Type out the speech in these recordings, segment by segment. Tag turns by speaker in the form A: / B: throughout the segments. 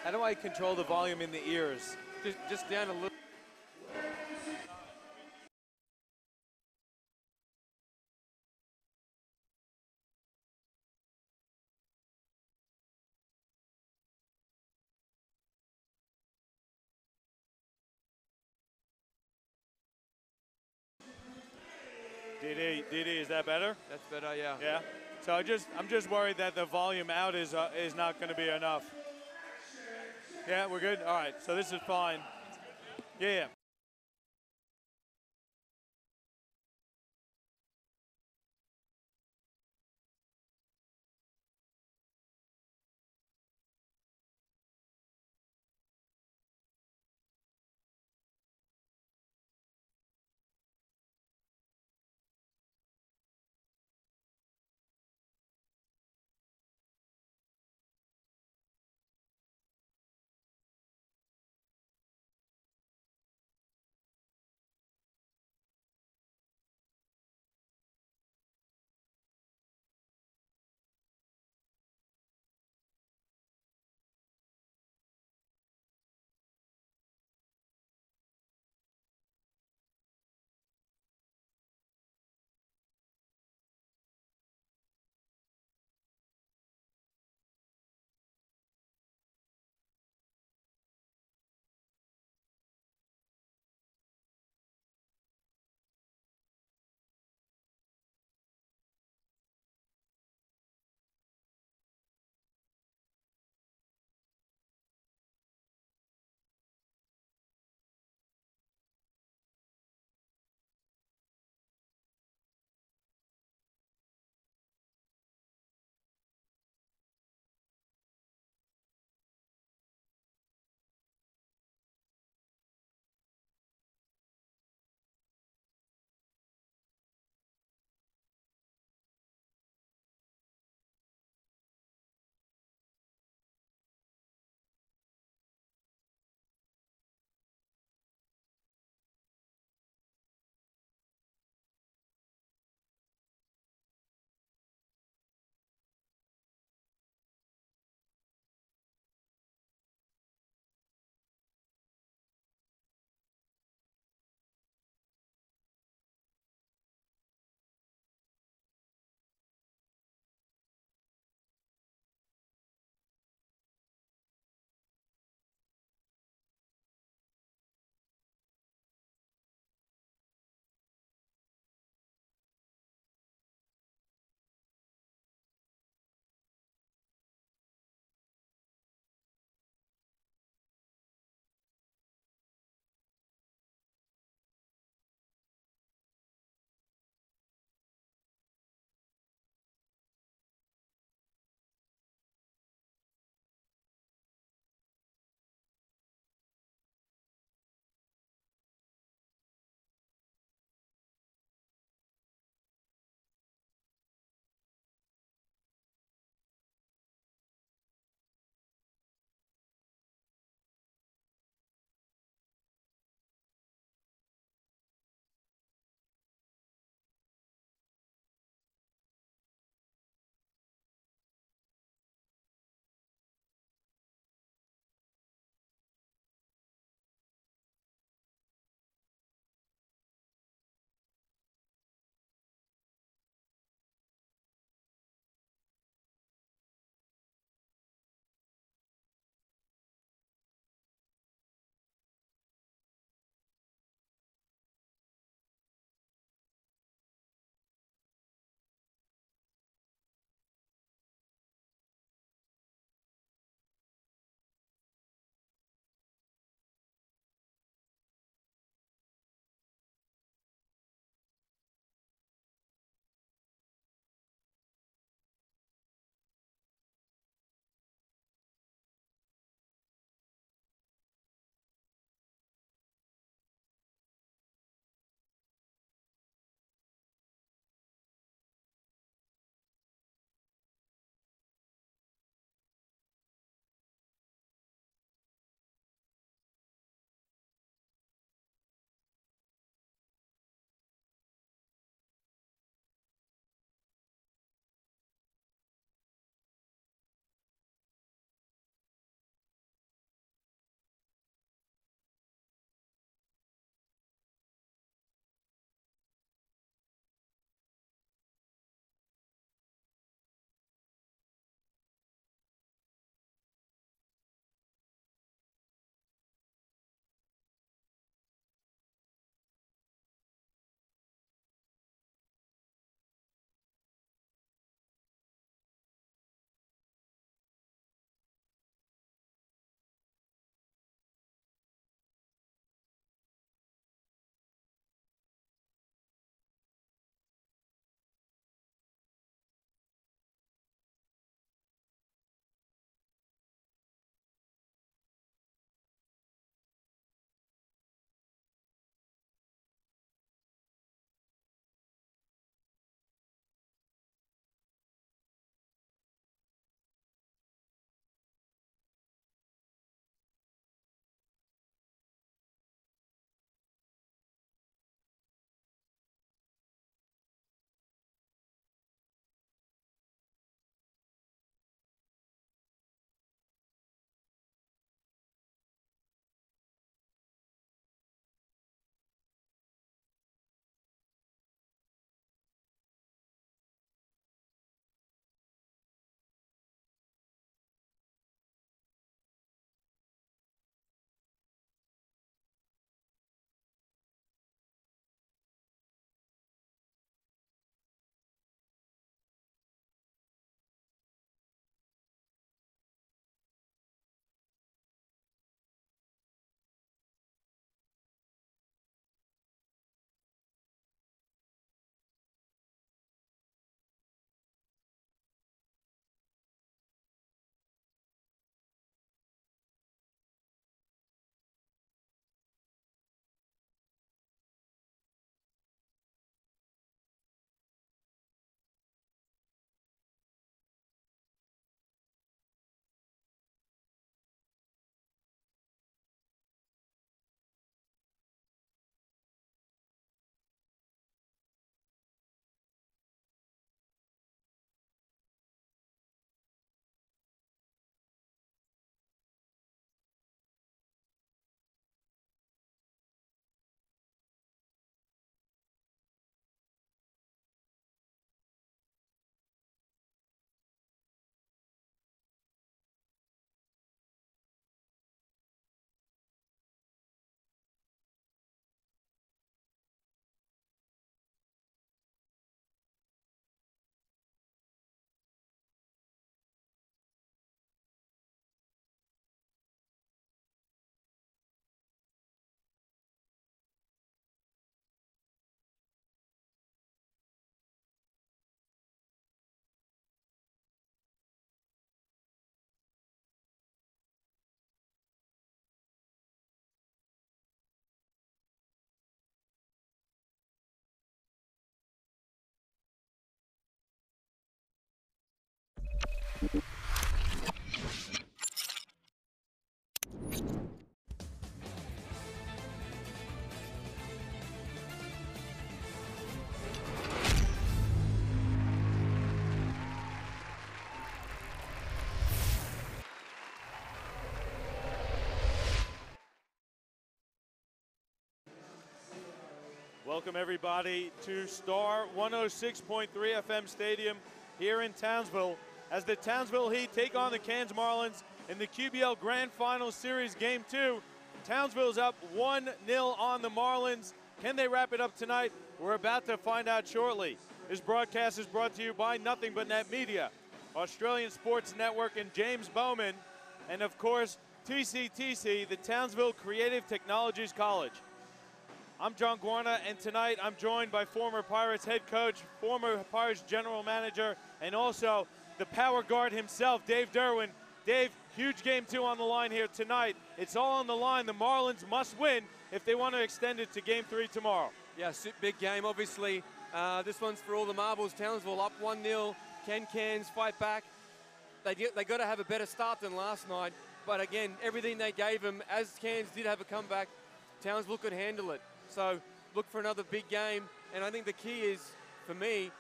A: How do I control the volume in the ears?
B: Just down a little.
C: DD, is that better?
B: That's better, yeah.
C: Yeah. So I'm just worried that the volume out is not going to be enough. Yeah, we're good. All right. So this is fine. Yeah. Welcome everybody to Star 106.3 FM Stadium here in Townsville as the Townsville Heat take on the Cairns Marlins in the QBL Grand Final Series Game 2. Townsville's up 1-0 on the Marlins. Can they wrap it up tonight? We're about to find out shortly. This broadcast is brought to you by Nothing But Net Media, Australian Sports Network, and James Bowman, and of course, TCTC, the Townsville Creative Technologies College. I'm John Guarna, and tonight I'm joined by former Pirates head coach, former Pirates general manager, and also the power guard himself, Dave Derwin. Dave, huge Game 2 on the line here tonight. It's all on the line. The Marlins must win if they want to extend it to Game 3 tomorrow.
B: Yeah, big game, obviously. This one's for all the marbles. Townsville up 1-0. Can Cairns fight back? They got to have a better start than last night. But again, everything they gave them, as Cairns did have a comeback, Townsville could handle it. So look for another big game. And I think the key is, for me,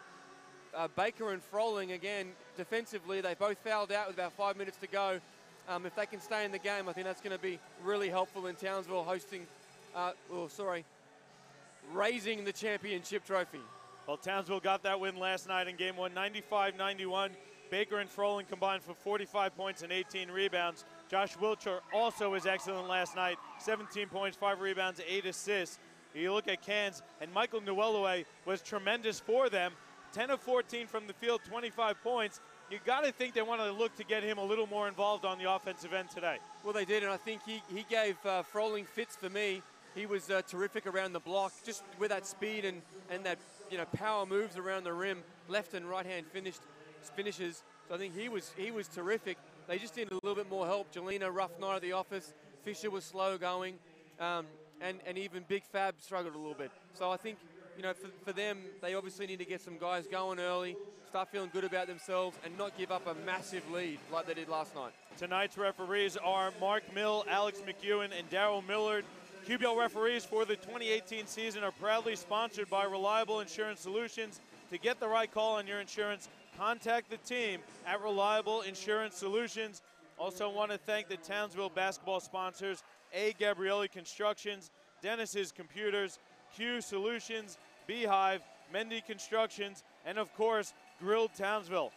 B: Baker and Froling, again, defensively, they both fouled out with about 5 minutes to go. If they can stay in the game, I think that's going to be really helpful in Townsville hosting, raising the championship trophy.
C: Well, Townsville got that win last night in Game 1, 95-91. Baker and Froling combined for 45 points and 18 rebounds. Josh Wilcher also was excellent last night, 17 points, 5 rebounds, 8 assists. You look at Cairns, and Michael Nuelue was tremendous for them. 10 of 14 from the field, 25 points. You got to think they want to look to get him a little more involved on the offensive end today.
B: Well, they did, and I think he gave Froling fits for me. He was terrific around the block, just with that speed and that power moves around the rim, left and right hand finishes. So I think he was terrific. They just needed a little bit more help. Jelena, rough night at the office. Fisher was slow going, and even Big Fab struggled a little bit. So I think for them, they obviously need to get some guys going early, start feeling good about themselves, and not give up a massive lead like they did last night.
C: Tonight's referees are Mark Mill, Alex McEwen, and Daryl Millard. QBL referees for the 2018 season are proudly sponsored by Reliable Insurance Solutions. To get the right call on your insurance, contact the team at Reliable Insurance Solutions. Also want to thank the Townsville basketball sponsors, A. Gabrielli Constructions, Dennis's Computers, Q Solutions, Beehive, Mendy Constructions, and of course, Grilled Townsville.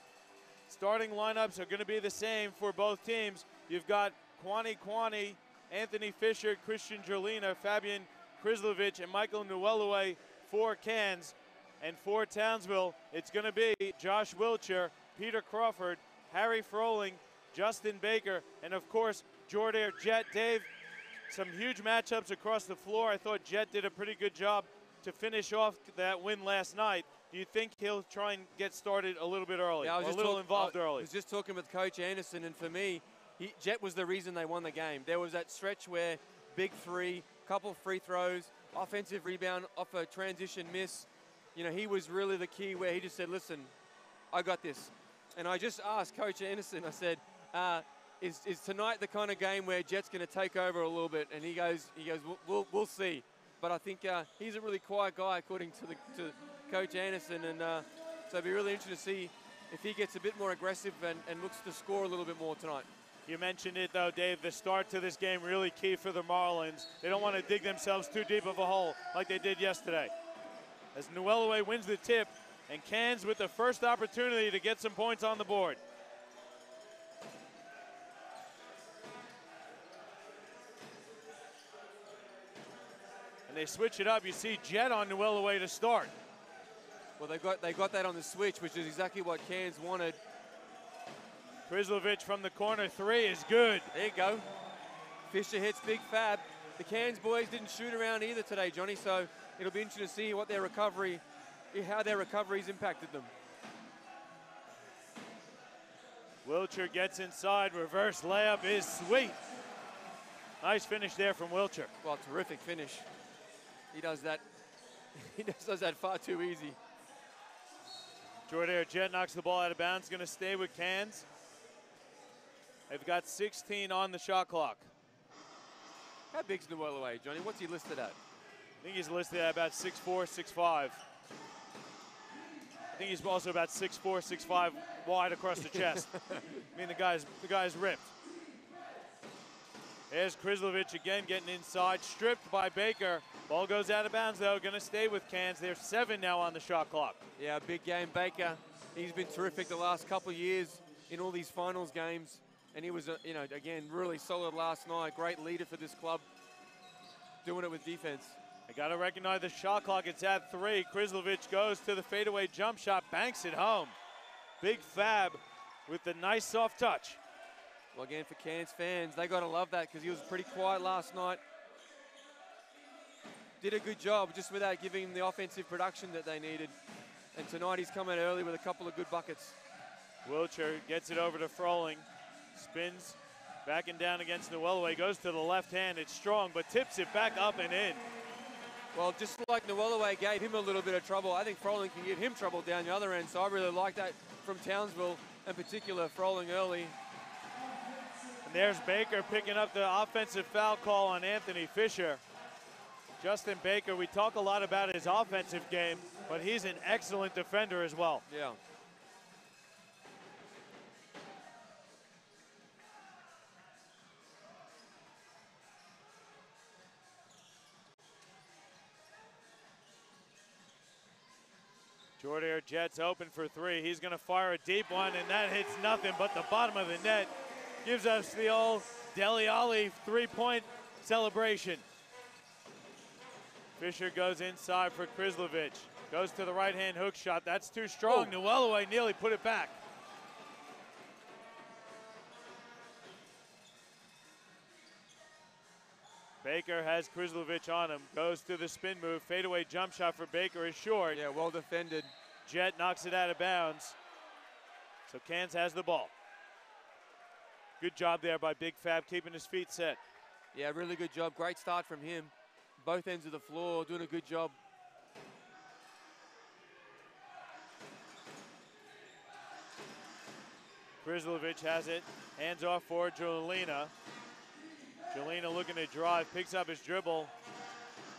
C: Starting lineups are going to be the same for both teams. You've got Kwani, Anthony Fisher, Christian Jelena, Fabian Krislovich, and Michael Nuelue for Cairns. And for Townsville, it's going to be Josh Wilcher, Peter Crawford, Harry Froling, Justin Baker, and of course, Jordair Jet. Dave, some huge matchups across the floor. I thought Jet did a pretty good job to finish off that win last night. Do you think he'll try and get started a little bit early,
B: yeah,
C: or a little involved early?
B: I was just talking with Coach Anderson, and for me, Jet was the reason they won the game. There was that stretch where big three, couple free throws, offensive rebound off a transition miss. He was really the key where he just said, listen, I got this. And I just asked Coach Anderson, I said, is tonight the kind of game where Jet's going to take over a little bit? And he goes, we'll see. But I think he's a really quiet guy, according to Coach Anderson. And so it'll be really interesting to see if he gets a bit more aggressive and looks to score a little bit more tonight.
C: You mentioned it, though, Dave. The start to this game really key for the Marlins. They don't want to dig themselves too deep of a hole like they did yesterday. As Nuelue wins the tip, and Cairns with the first opportunity to get some points on the board. And they switch it up. You see Jet on Nuelue to start.
B: Well, they got that on the switch, which is exactly what Cairns wanted.
C: Krislovich from the corner, 3 is good.
B: There you go. Fisher hits Big Fab. The Cairns boys didn't shoot around either today, Johnny, so it'll be interesting to see how their recoveries impacted them.
C: Wilcher gets inside, reverse layup is sweet. Nice finish there from Wilcher.
B: Well, terrific finish. He does that. He does that far too easy.
C: Jordair Jet knocks the ball out of bounds, going to stay with Cairns. They've got 16 on the shot clock.
B: How big's Nuelue, Johnny? What's he listed at?
C: I think he's listed at about 6'4", 6'5". I think he's also about 6'4", 6'5", wide across the chest. I mean, the guy's ripped. There's Krislovich again getting inside, stripped by Baker. Ball goes out of bounds though, gonna stay with Cairns. There's 7 now on the shot clock.
B: Yeah, big game. Baker, he's been terrific the last couple of years in all these finals games. And he was, again, really solid last night. Great leader for this club, doing it with defense.
C: I gotta recognize the shot clock, it's at 3. Krislovich goes to the fadeaway jump shot, banks it home. Big Fab with the nice soft touch.
B: Well, again, for Cairns fans, they got to love that because he was pretty quiet last night. Did a good job just without giving him the offensive production that they needed. And tonight he's come out early with a couple of good buckets.
C: Wilcher gets it over to Froling. Spins back and down against Nwelwe. Goes to the left hand. It's strong, but tips it back up and in.
B: Well, just like Nwelwe gave him a little bit of trouble, I think Froling can give him trouble down the other end. So I really like that from Townsville, in particular, Froling early.
C: There's Baker picking up the offensive foul call on Anthony Fisher. Justin Baker, we talk a lot about his offensive game, but he's an excellent defender as well.
B: Yeah.
C: Jordair Jets open for 3. He's going to fire a deep one, and that hits nothing but the bottom of the net. Gives us the old Dele Alli 3-point celebration. Fisher goes inside for Krislovich. Goes to the right-hand hook shot. That's too strong.
B: Oh.
C: Nwelwe nearly put it back. Baker has Krislovich on him. Goes to the spin move. Fadeaway jump shot for Baker is short.
B: Yeah, well defended.
C: Jet knocks it out of bounds. So Cairns has the ball. Good job there by Big Fab, keeping his feet set.
B: Yeah, really good job. Great start from him. Both ends of the floor, doing a good job.
C: Krislovich has it. Hands off for Jolina. Jolina looking to drive, picks up his dribble.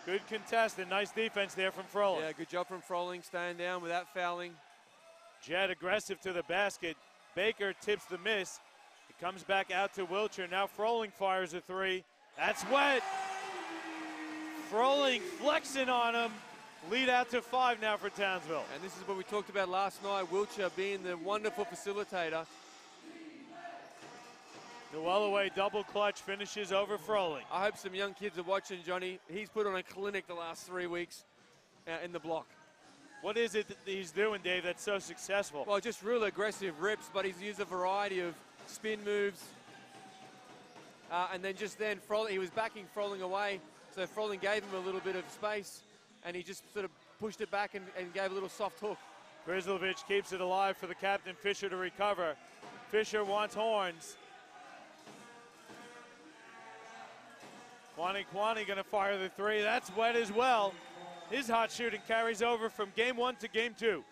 C: Good contest and nice defense there from Froling.
B: Yeah, good job from Froling, staying down without fouling.
C: Jet aggressive to the basket. Baker tips the miss. It comes back out to Wilcher. Now Froling fires a 3. That's wet. Froling flexing on him. Lead out to 5 now for Townsville.
B: And this is what we talked about last night, Wilcher being the wonderful facilitator.
C: Nwelwe double clutch finishes over Froling.
B: I hope some young kids are watching, Johnny. He's put on a clinic the last 3 weeks in the block.
C: What is it that he's doing, Dave, that's so successful?
B: Well, just real aggressive rips, but he's used a variety of spin moves. And then Froling, he was backing Froling away, so Froling gave him a little bit of space, and he just sort of pushed it back and gave a little soft hook.
C: Krislovich keeps it alive for the captain, Fisher, to recover. Fisher wants horns. Kwani going to fire the 3. That's wet as well. His hot shooting carries over from game 1 to game 2.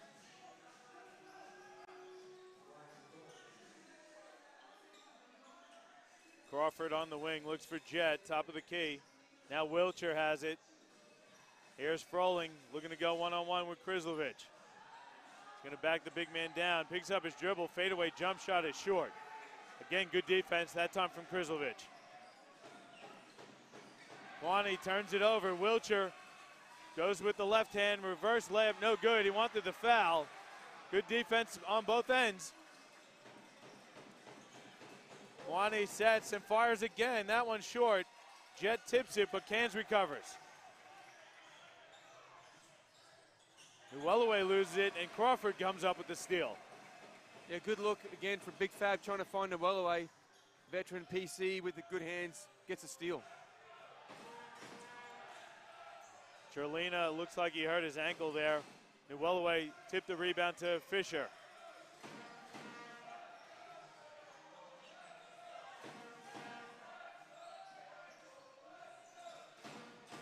C: Crawford on the wing, looks for Jet, top of the key. Now Wilcher has it. Here's Froling, looking to go one-on-one with Krislovich. He's going to back the big man down, picks up his dribble, fadeaway jump shot is short. Again, good defense, that time from Krislovich. Kwani turns it over. Wilcher goes with the left hand, reverse layup, no good. He wanted the foul. Good defense on both ends. Kwani sets and fires again. That one's short. Jet tips it, but Cairns recovers. Nwelwe loses it, and Crawford comes up with the steal.
B: Yeah, good look again from Big Fab trying to find Nwelwe. Veteran PC with the good hands gets a steal.
C: Jolina looks like he hurt his ankle there. Nwelwe tipped the rebound to Fisher.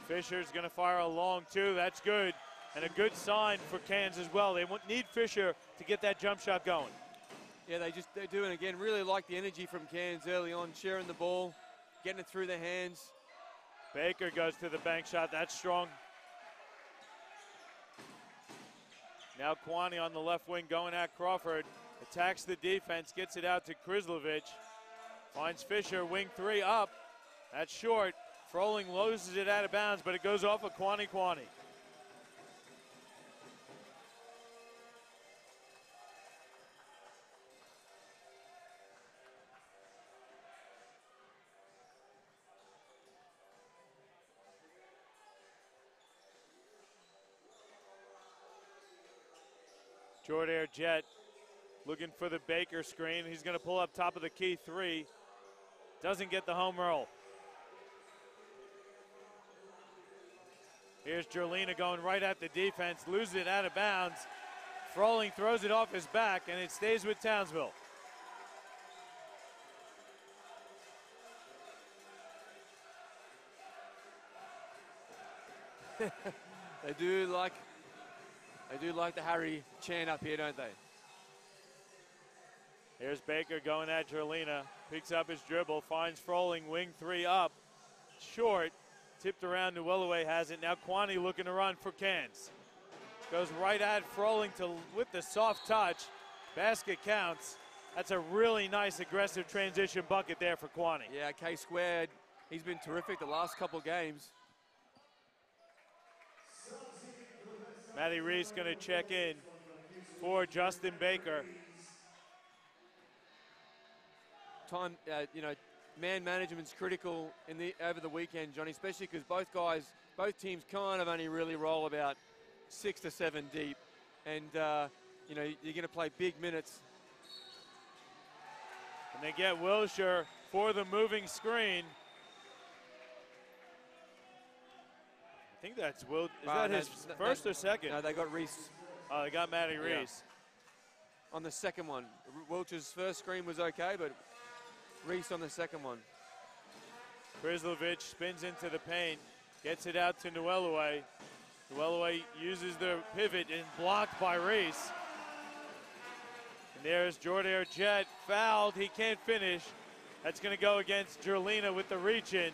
C: Fisher's going to fire a long 2. That's good. And a good sign for Cairns as well. They need Fisher to get that jump shot going.
B: Yeah, they're doing again. Really like the energy from Cairns early on, sharing the ball, getting it through their hands.
C: Baker goes to the bank shot. That's strong. Now Kwani on the left wing going at Crawford. Attacks the defense, gets it out to Krislovich. Finds Fisher, wing 3 up. That's short. Froling loses it out of bounds, but it goes off of Kwani. Jordair Jet looking for the Baker screen. He's going to pull up top of the key 3. Doesn't get the home roll. Here's Jerlina going right at the defense, loses it out of bounds. Froling throws it off his back, and it stays with Townsville.
B: They do like the Harry chant up here, don't they?
C: Here's Baker going at Jerlina. Picks up his dribble, finds Froling, wing 3 up. Short, tipped around, Newellaway has it. Now Kwani looking to run for Cairns. Goes right at Froling with the soft touch. Basket counts. That's a really nice aggressive transition bucket there for Kwani.
B: Yeah, K squared. He's been terrific the last couple games.
C: Matty Reese going to check in for Justin Baker.
B: Time, man management's critical over the weekend, Johnny, especially because both teams kind of only really roll about 6 to 7 deep, and you're going to play big minutes.
C: And they get Wilshire for the moving screen. I think that's Will. Is that his first or second?
B: No, they got Reese.
C: Oh, they got Matty Reese.
B: Yeah. On the second one. Wilshire's first screen was okay, but Reese on the second one.
C: Krizlovic spins into the paint, gets it out to Newellaway. Newellaway uses the pivot and blocked by Reese. And there's Jordair Jet fouled. He can't finish. That's going to go against Jerlina with the reach in.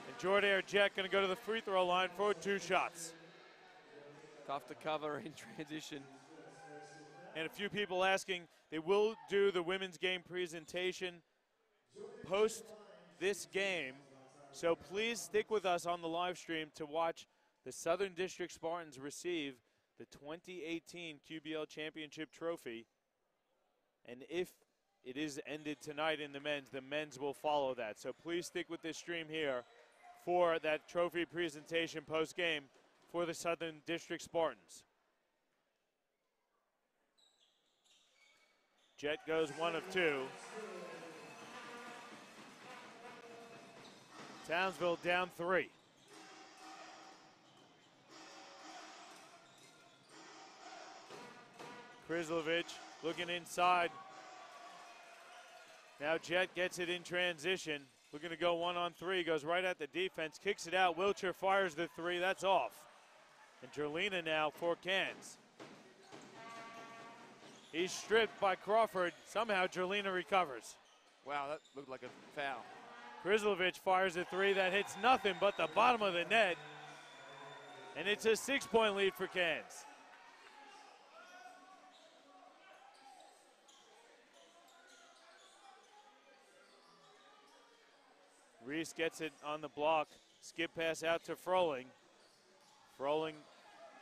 C: And Jordair Jet going to go to the free throw line for 2 shots.
B: Tough to cover in transition.
C: And a few people asking, they will do the women's game presentation post this game. So please stick with us on the live stream to watch the Southern District Spartans receive the 2018 QBL Championship Trophy. And if it is ended tonight in the men's will follow that. So please stick with this stream here for that trophy presentation post-game for the Southern District Spartans. Jet goes 1 of 2. Townsville down 3. Krizlovic looking inside. Now Jet gets it in transition. Looking to go 1 on 3. Goes right at the defense. Kicks it out. Wilshire fires the 3. That's off. And Jerlina now for Cairns. He's stripped by Crawford. Somehow Jerlina recovers.
B: Wow, that looked like a foul.
C: Krizlovic fires a 3 that hits nothing but the bottom of the net. And it's a 6-point lead for Cairns. Reese gets it on the block. Skip pass out to Froling. Froling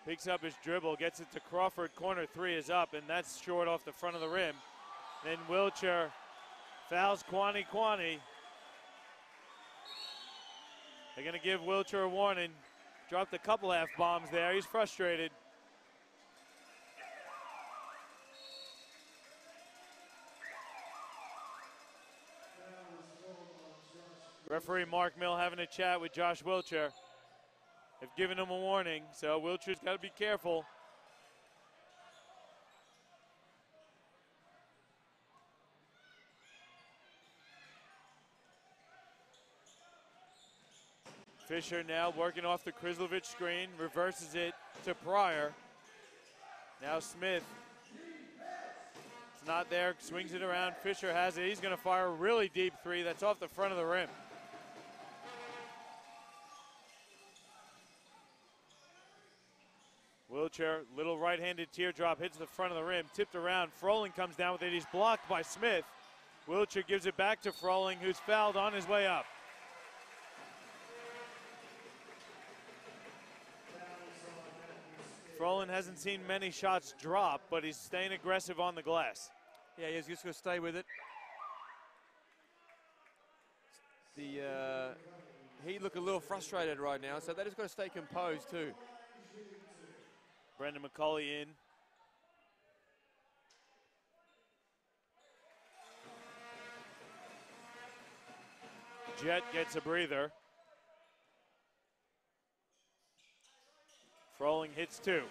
C: picks up his dribble, gets it to Crawford. Corner 3 is up, and that's short off the front of the rim. Then Wilshire fouls Kwani. They're going to give Wilshire a warning. Dropped a couple F-bombs there. He's frustrated. Referee Mark Mill having a chat with Josh Wilshire. They've given him a warning, so Wilshire's got to be careful. Fisher now working off the Krizlovic screen, reverses it to Pryor. Now Smith. It's not there, swings it around. Fisher has it. He's going to fire a really deep 3 that's off the front of the rim. Wilshire, little right-handed teardrop, hits the front of the rim, tipped around. Froling comes down with it. He's blocked by Smith. Wilshire gives it back to Froling, who's fouled on his way up. Froling hasn't seen many shots drop, but he's staying aggressive on the glass.
B: Yeah, he's just going to stay with it. He look a little frustrated right now, so they just got to stay composed too.
C: Brendan McCulley in. Jet gets a breather. Froling hits 2.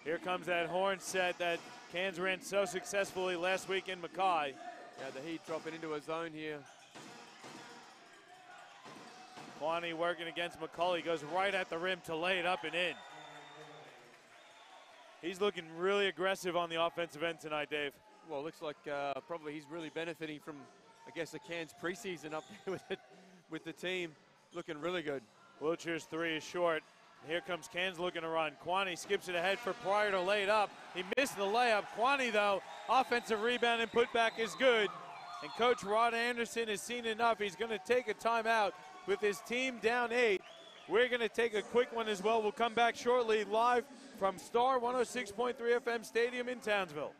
C: Here comes that horn set that Cairns ran so successfully last week in Mackay.
B: Yeah, the Heat dropping into a zone here.
C: Kwani working against McCulley, goes right at the rim to lay it up and in. He's looking really aggressive on the offensive end tonight, Dave.
B: Well, it looks like probably he's really benefiting from, I guess, the Cairns preseason up there with the team. Looking really good.
C: Wiltshire's 3 is short. Here comes Cairns looking to run. Kwani skips it ahead for Pryor to lay it up. He missed the layup. Kwani, though, offensive rebound and putback is good. And Coach Rod Anderson has seen enough. He's going to take a timeout with his team down 8. We're going to take a quick one as well. We'll come back shortly live from Star 106.3 FM Stadium in Townsville.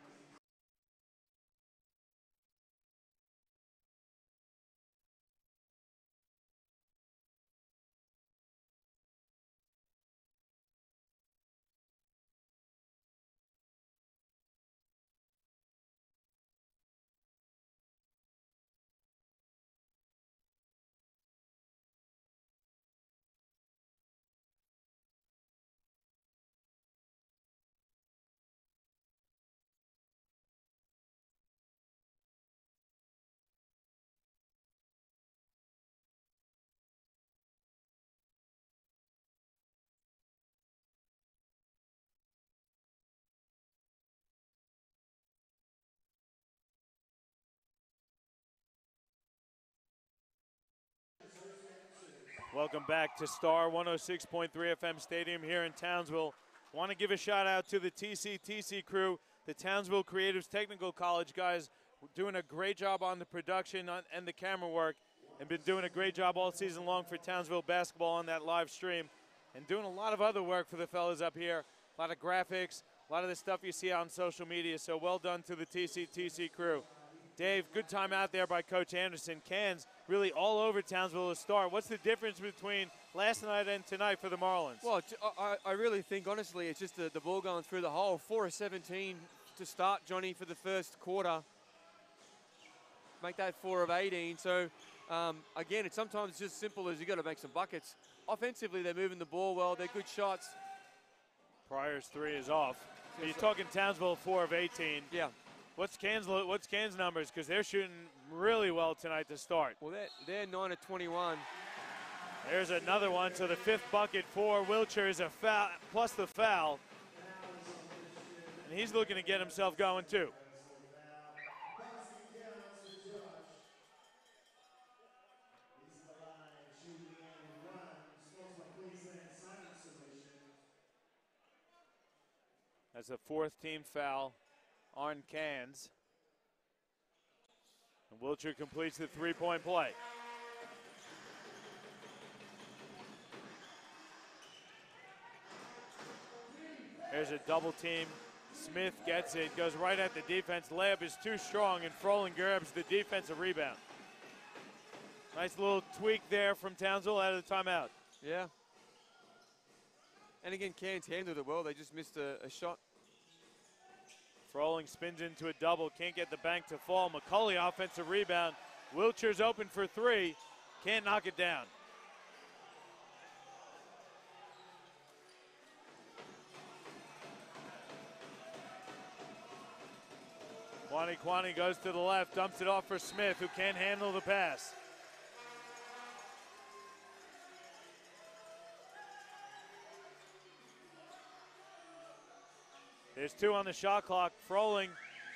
C: Welcome back to Star 106.3 FM Stadium here in Townsville. Want to give a shout out to the TCTC crew, the Townsville Creatives Technical College guys, doing a great job on the production and the camera work, and been doing a great job all season long for Townsville basketball on that live stream, and doing a lot of other work for the fellas up here, a lot of graphics, a lot of the stuff you see on social media, so well done to the TCTC crew. Dave, good time out there by Coach Anderson. Cairns really all over Townsville to start. What's the difference between last night and tonight for the Marlins?
B: Well, I really think, honestly, it's just the ball going through the hole. 4 of 17 to start, Johnny, for the first quarter. Make that 4 of 18. So, again, sometimes it's just simple as you got to make some buckets. Offensively, they're moving the ball well. They're good shots.
C: Pryor's 3 is off. So you're talking Townsville 4 of 18.
B: Yeah.
C: What's Cairns numbers? Because they're shooting really well tonight to start.
B: Well, they're 9 of 21.
C: There's another one. So the 5th bucket for Wiltshire is a foul, plus the foul. And he's looking to get himself going too. That's a 4th team foul on Cairns. And Wiltshire completes the 3-point play. There's a double team. Smith gets it, goes right at the defense. Layup is too strong, and Froling grabs the defensive rebound. Nice little tweak there from Townsville out of the timeout.
B: Yeah. And again, Cairns handled it well. They just missed a shot.
C: Froling spins into a double, can't get the bank to fall. McCulley offensive rebound. Wiltshire's open for 3, can't knock it down. Kwani goes to the left, dumps it off for Smith, who can't handle the pass. There's 2 on the shot clock. Froling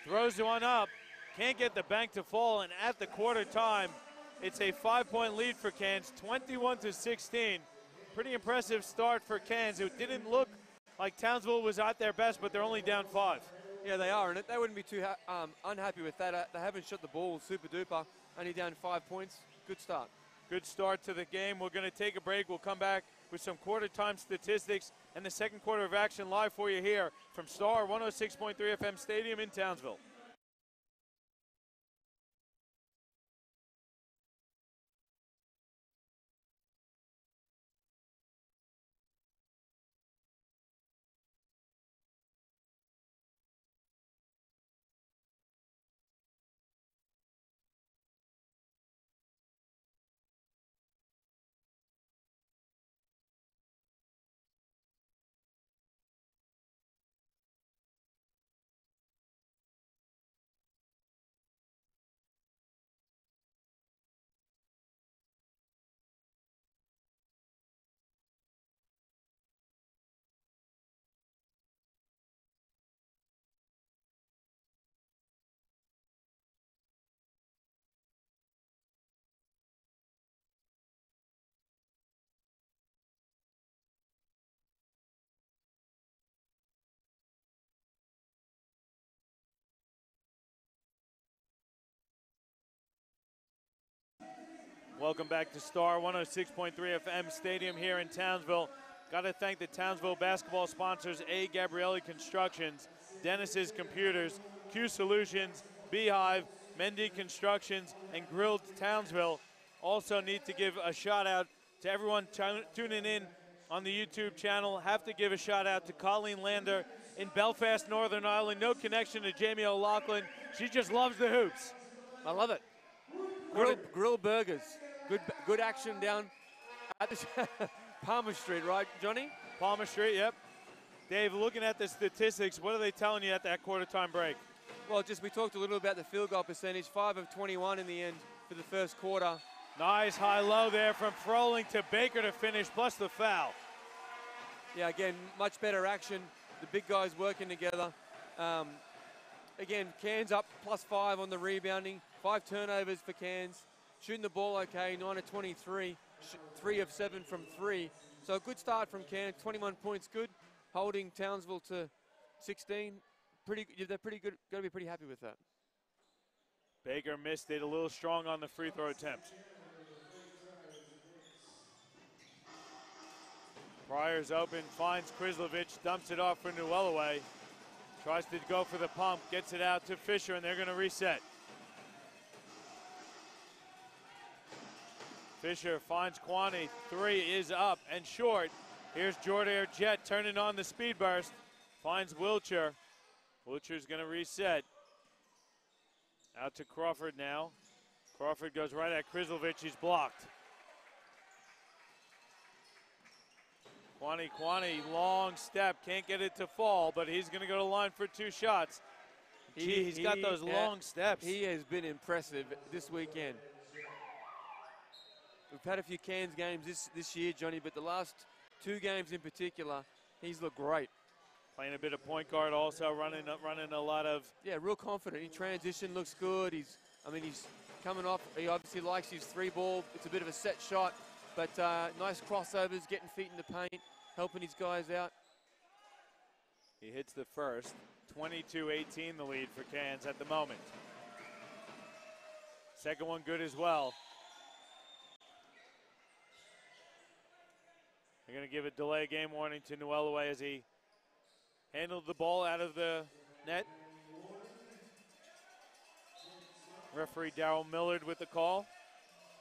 C: throws one up, can't get the bank to fall, and at the quarter time, it's a 5-point lead for Cairns, 21-16. Pretty impressive start for Cairns. It didn't look like Townsville was at their best, but they're only down 5.
B: Yeah, they are, and they wouldn't be too unhappy with that. They haven't shot the ball super duper. Only down 5 points. Good start.
C: Good start to the game. We're going to take a break. We'll come back with some quarter time statistics and the second quarter of action live for you here from Star 106.3 FM Stadium in Townsville. Welcome back to Star 106.3 FM Stadium here in Townsville. Got to thank the Townsville basketball sponsors, A. Gabrielli Constructions, Dennis's Computers, Q Solutions, Beehive, Mendy Constructions, and Grilled Townsville. Also need to give a shout out to everyone tuning in on the YouTube channel. Have to give a shout out to Colleen Lander in Belfast, Northern Ireland. No connection to Jamie O'Loughlin. She just loves the hoops.
B: I love it. Grill burgers. Good action down at the Palmer Street, right, Johnny?
C: Palmer Street, yep. Dave, looking at the statistics, what are they telling you at that quarter time break?
B: Well, we talked a little about the field goal percentage, 5 of 21 in the end for the first quarter.
C: Nice high-low there from Froling to Baker to finish, plus the foul.
B: Yeah, again, much better action. The big guys working together. Again, Cairns up +5 on the rebounding, 5 turnovers for Cairns. Shooting the ball okay, 9 of 23, 3 of 7 from 3. So a good start from Cairns, 21 points good. Holding Townsville to 16. They're pretty good, got to be pretty happy with that.
C: Baker missed it, a little strong on the free throw attempt. Pryor's open, finds Krislovich, dumps it off for Newellaway. Tries to go for the pump, gets it out to Fisher, and they're going to reset. Fisher finds Kwani, 3 is up and short. Here's Jordair Jet turning on the speed burst. Finds Wilcher. Wilcher's going to reset. Out to Crawford now. Crawford goes right at Krislovich, he's blocked. Kwani, long step, can't get it to fall, but he's going to go to line for 2 shots. He's got those long steps.
B: He has been impressive this weekend. We've had a few Cairns games this year, Johnny, but the last 2 games in particular, he's looked great.
C: Playing a bit of point guard also, running a lot of...
B: Yeah, real confident. He transition looks good. He's coming off. He obviously likes his 3-ball. It's a bit of a set shot, but nice crossovers, getting feet in the paint, helping his guys out.
C: He hits the first. 22-18 the lead for Cairns at the moment. Second one good as well. They're going to give a delay game warning to Newellaway as he handled the ball out of the net. Referee Darryl Millard with the call.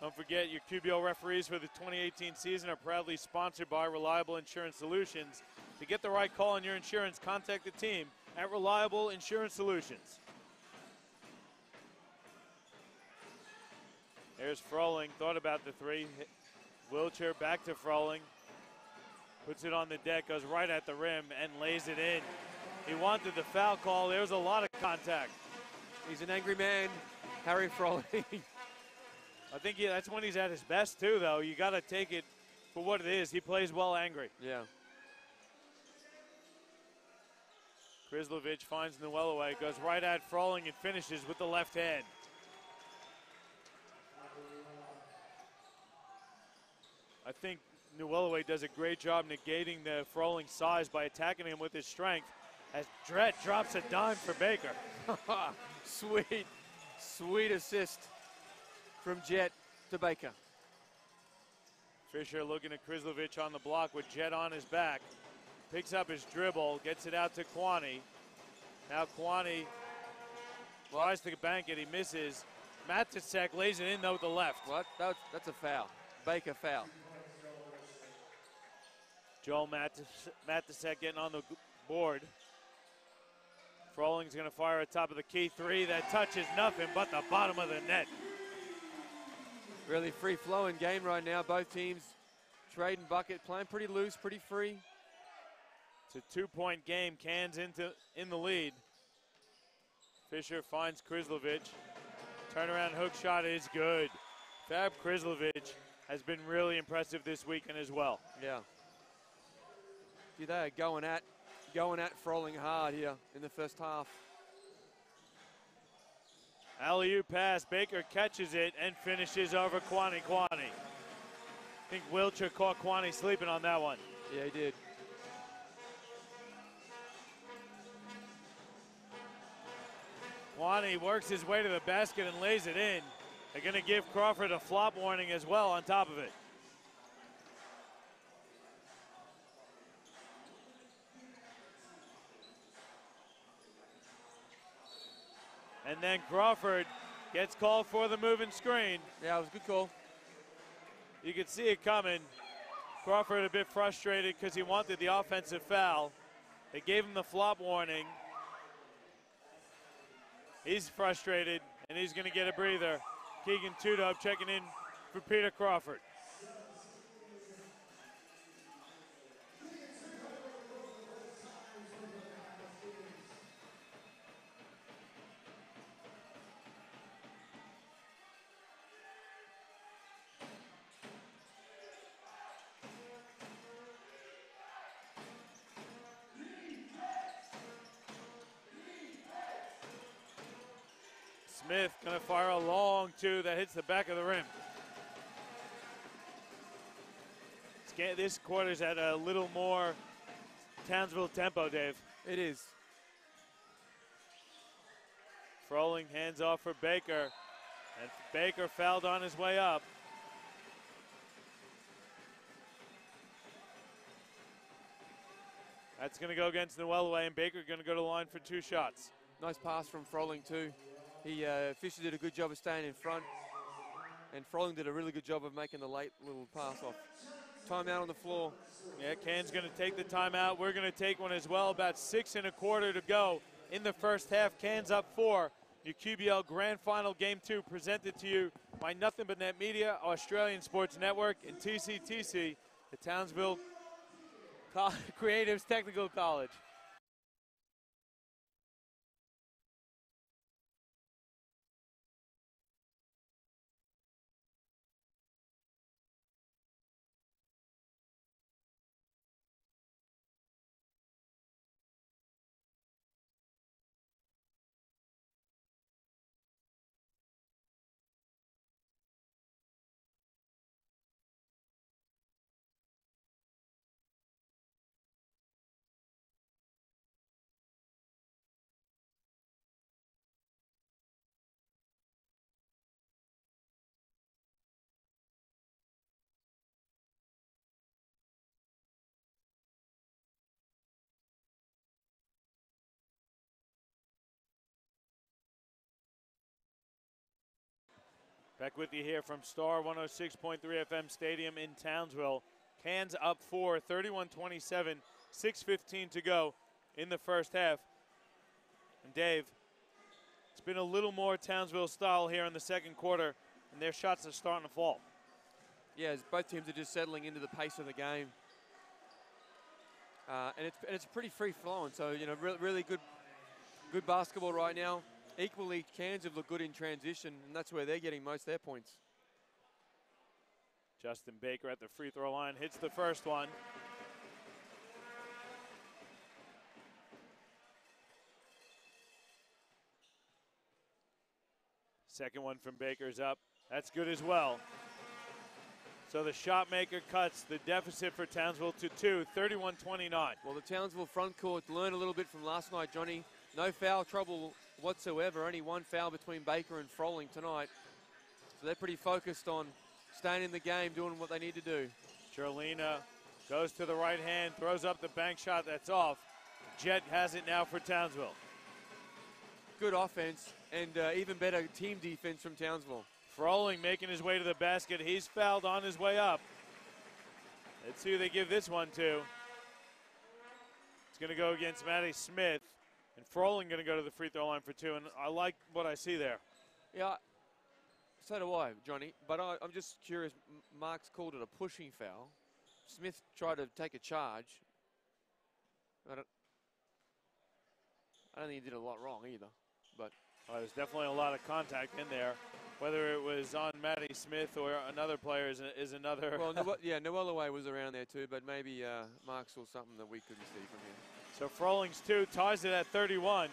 C: Don't forget, your QBL referees for the 2018 season are proudly sponsored by Reliable Insurance Solutions. To get the right call on your insurance, contact the team at Reliable Insurance Solutions. There's Froling, thought about the 3. Wilcher back to Froling. Puts it on the deck, goes right at the rim, and lays it in. He wanted the foul call. There was a lot of contact.
B: He's an angry man, Harry Froling.
C: I think that's when he's at his best, too, though. You got to take it for what it is. He plays well angry.
B: Yeah.
C: Krislovich finds Newellaway, goes right at Froling and finishes with the left hand. I think Newellaway does a great job negating the Froling size by attacking him with his strength. as Drett drops a dime for Baker.
B: Sweet, sweet assist from Jet to Baker.
C: Fisher looking at Krislovic on the block with Jet on his back. Picks up his dribble, gets it out to Kwani. Now Kwani tries to bank it, he misses. Matisek lays it in though with the left.
B: What? That's a foul. Baker foul.
C: Joel Matisek getting on the board. Frolling's going to fire at top of the key three. That touches nothing but the bottom of the net.
B: Really free-flowing game right now. Both teams trading bucket, playing pretty loose, pretty free.
C: It's a 2-point game. Cairns in the lead. Fisher finds Krislovic. Turnaround hook shot is good. Fab Krislovic has been really impressive this weekend as well.
B: Yeah. See, they are going at Froling hard here in the first half.
C: Alley-oop pass. Baker catches it and finishes over Kwani. I think Wiltshire caught Kwani sleeping on that one.
B: Yeah, he did.
C: Kwani works his way to the basket and lays it in. They're going to give Crawford a flop warning as well on top of it. And then Crawford gets called for the moving screen.
B: Yeah, it was a good call.
C: You could see it coming. Crawford a bit frustrated because he wanted the offensive foul. They gave him the flop warning. He's frustrated, and he's going to get a breather. Keegan Tudub checking in for Peter Crawford. Smith going to fire a long two that hits the back of the rim. This quarter's at a little more Townsville tempo, Dave.
B: It is.
C: Froling hands off for Baker. And Baker fouled on his way up. That's going to go against Nwelwe, and Baker going to go to the line for 2 shots.
B: Nice pass from Froling too. Fisher did a good job of staying in front, and Froling did a really good job of making the late little pass off. Timeout on the floor.
C: Yeah, Cairns going to take the timeout. We're going to take one as well. About 6 1/4 to go in the first half. Cairns up 4. Your QBL Grand Final Game 2 presented to you by Nothing But Net Media, Australian Sports Network, and TCTC, the Townsville Creatives Technical College. Back with you here from Star 106.3 FM Stadium in Townsville. Cairns up 4, 31-27, 6:15 to go in the first half. And Dave, it's been a little more Townsville style here in the second quarter, and their shots are starting to fall.
B: Yeah, both teams are just settling into the pace of the game. And it's pretty free flowing, so really good basketball right now. Equally, Cairns have looked good in transition, and that's where they're getting most of their points.
C: Justin Baker at the free throw line hits the first one. Second one from Baker's up. That's good as well. So the shot maker cuts the deficit for Townsville to 2, 31-29.
B: Well, the Townsville front court learned a little bit from last night, Johnny. No foul trouble whatsoever. Only one foul between Baker and Froling tonight. So they're pretty focused on staying in the game, doing what they need to do.
C: Charlina goes to the right hand, throws up the bank shot. That's off. Jet has it now for Townsville.
B: Good offense and even better team defense from Townsville.
C: Froling making his way to the basket. He's fouled on his way up. Let's see who they give this one to. It's going to go against Matty Smith. And Froling going to go to the free throw line for 2. And I like what I see there.
B: Yeah, so do I, Johnny. But I'm just curious. Mark's called it a pushing foul. Smith tried to take a charge. I don't think he did a lot wrong either. But
C: there's definitely a lot of contact in there. Whether it was on Matty Smith or another player is another.
B: Well, Noelaway was around there too, but maybe Mark saw something that we couldn't see from him.
C: So Froling's 2 ties it at 31.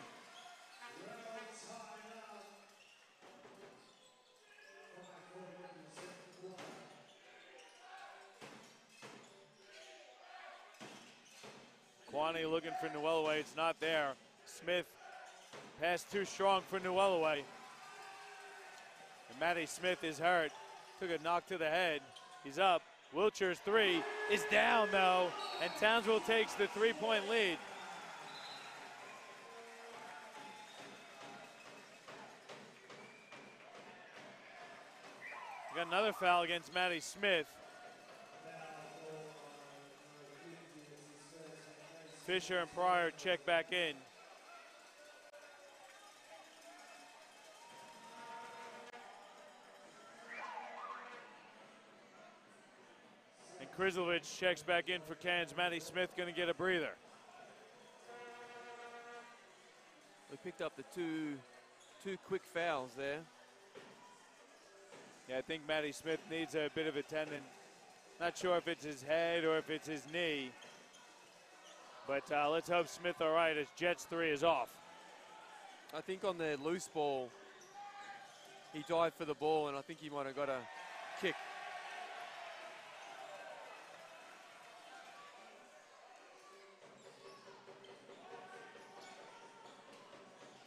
C: Kwani looking for Noelaway. It's not there. Smith pass too strong for Noelaway. And Matty Smith is hurt. Took a knock to the head. He's up. Wiltshire's 3 is down though, and Townsville takes the 3-point lead. We got another foul against Matty Smith. Fisher and Pryor check back in. And Krizlovic checks back in for Cairns. Matty Smith going to get a breather.
B: We picked up the two quick fouls there.
C: Yeah, I think Matty Smith needs a bit of a tendon. Not sure if it's his head or if it's his knee. But let's hope Smith all right as Jets 3 is off.
B: I think on the loose ball, he dived for the ball, and I think he might have got a kick.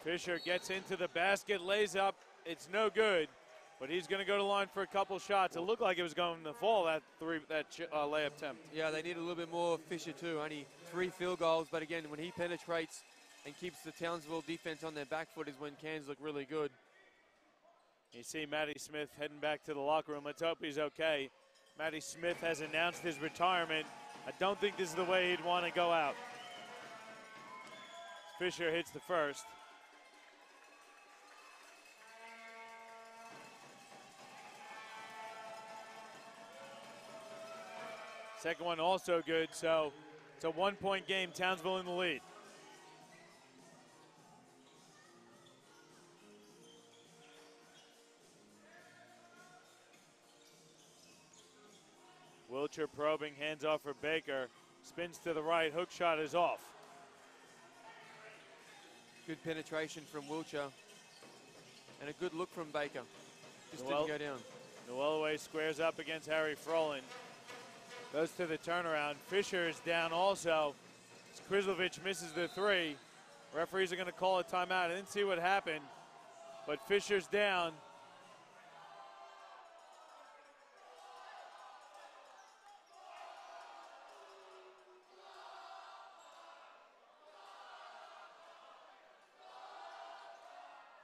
C: Fisher gets into the basket, lays up. It's no good, but he's going to go to the line for a couple shots. It looked like it was going to fall, that layup attempt.
B: Yeah, they need a little bit more Fisher too. Only 3 field goals, but again, when he penetrates and keeps the Townsville defense on their back foot is when Cairns look really good.
C: You see Matty Smith heading back to the locker room. Let's hope he's okay. Matty Smith has announced his retirement. I don't think this is the way he'd want to go out. Fisher hits the first. Second one also good, so it's a 1-point game, Townsville in the lead. Wiltshire probing, hands off for Baker. Spins to the right, hook shot is off.
B: Good penetration from Wiltshire. And a good look from Baker. Just didn't go down.
C: Noelaway squares up against Harry Froling. Goes to the turnaround. Fisher is down also. Krizlovic misses the 3. Referees are going to call a timeout. I didn't see what happened, but Fisher's down.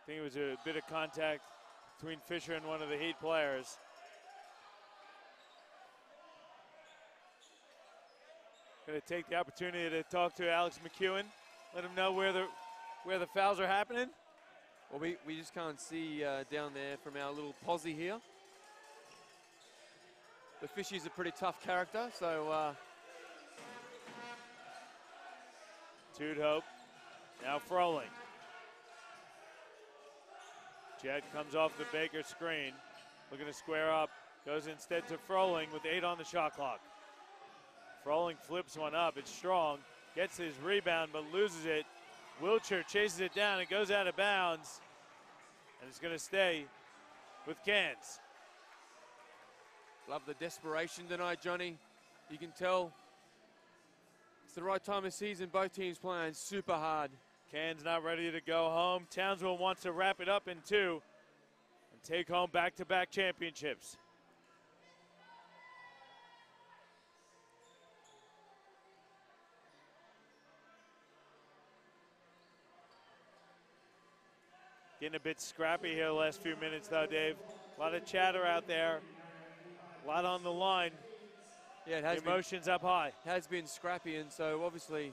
C: I think it was a bit of contact between Fisher and one of the Heat players. Going to take the opportunity to talk to Alex McEwen, let him know where the fouls are happening.
B: Well, we just can't see down there from our little posse here. But Fishy's a pretty tough character, so.
C: Tude Hope, now Froling. Jet comes off the Baker screen, looking to square up, goes instead to Froling with 8 on the shot clock. Froling flips one up, it's strong, gets his rebound but loses it. Wiltshire chases it down, it goes out of bounds, and it's going to stay with Cairns.
B: Love the desperation tonight, Johnny. You can tell it's the right time of season. Both teams playing super hard.
C: Cairns not ready to go home. Townsville wants to wrap it up in 2 and take home back-to-back championships. Getting a bit scrappy here the last few minutes, though, Dave. A lot of chatter out there. A lot on the line.
B: Yeah, it has
C: Emotions up high.
B: Has been scrappy, and so obviously,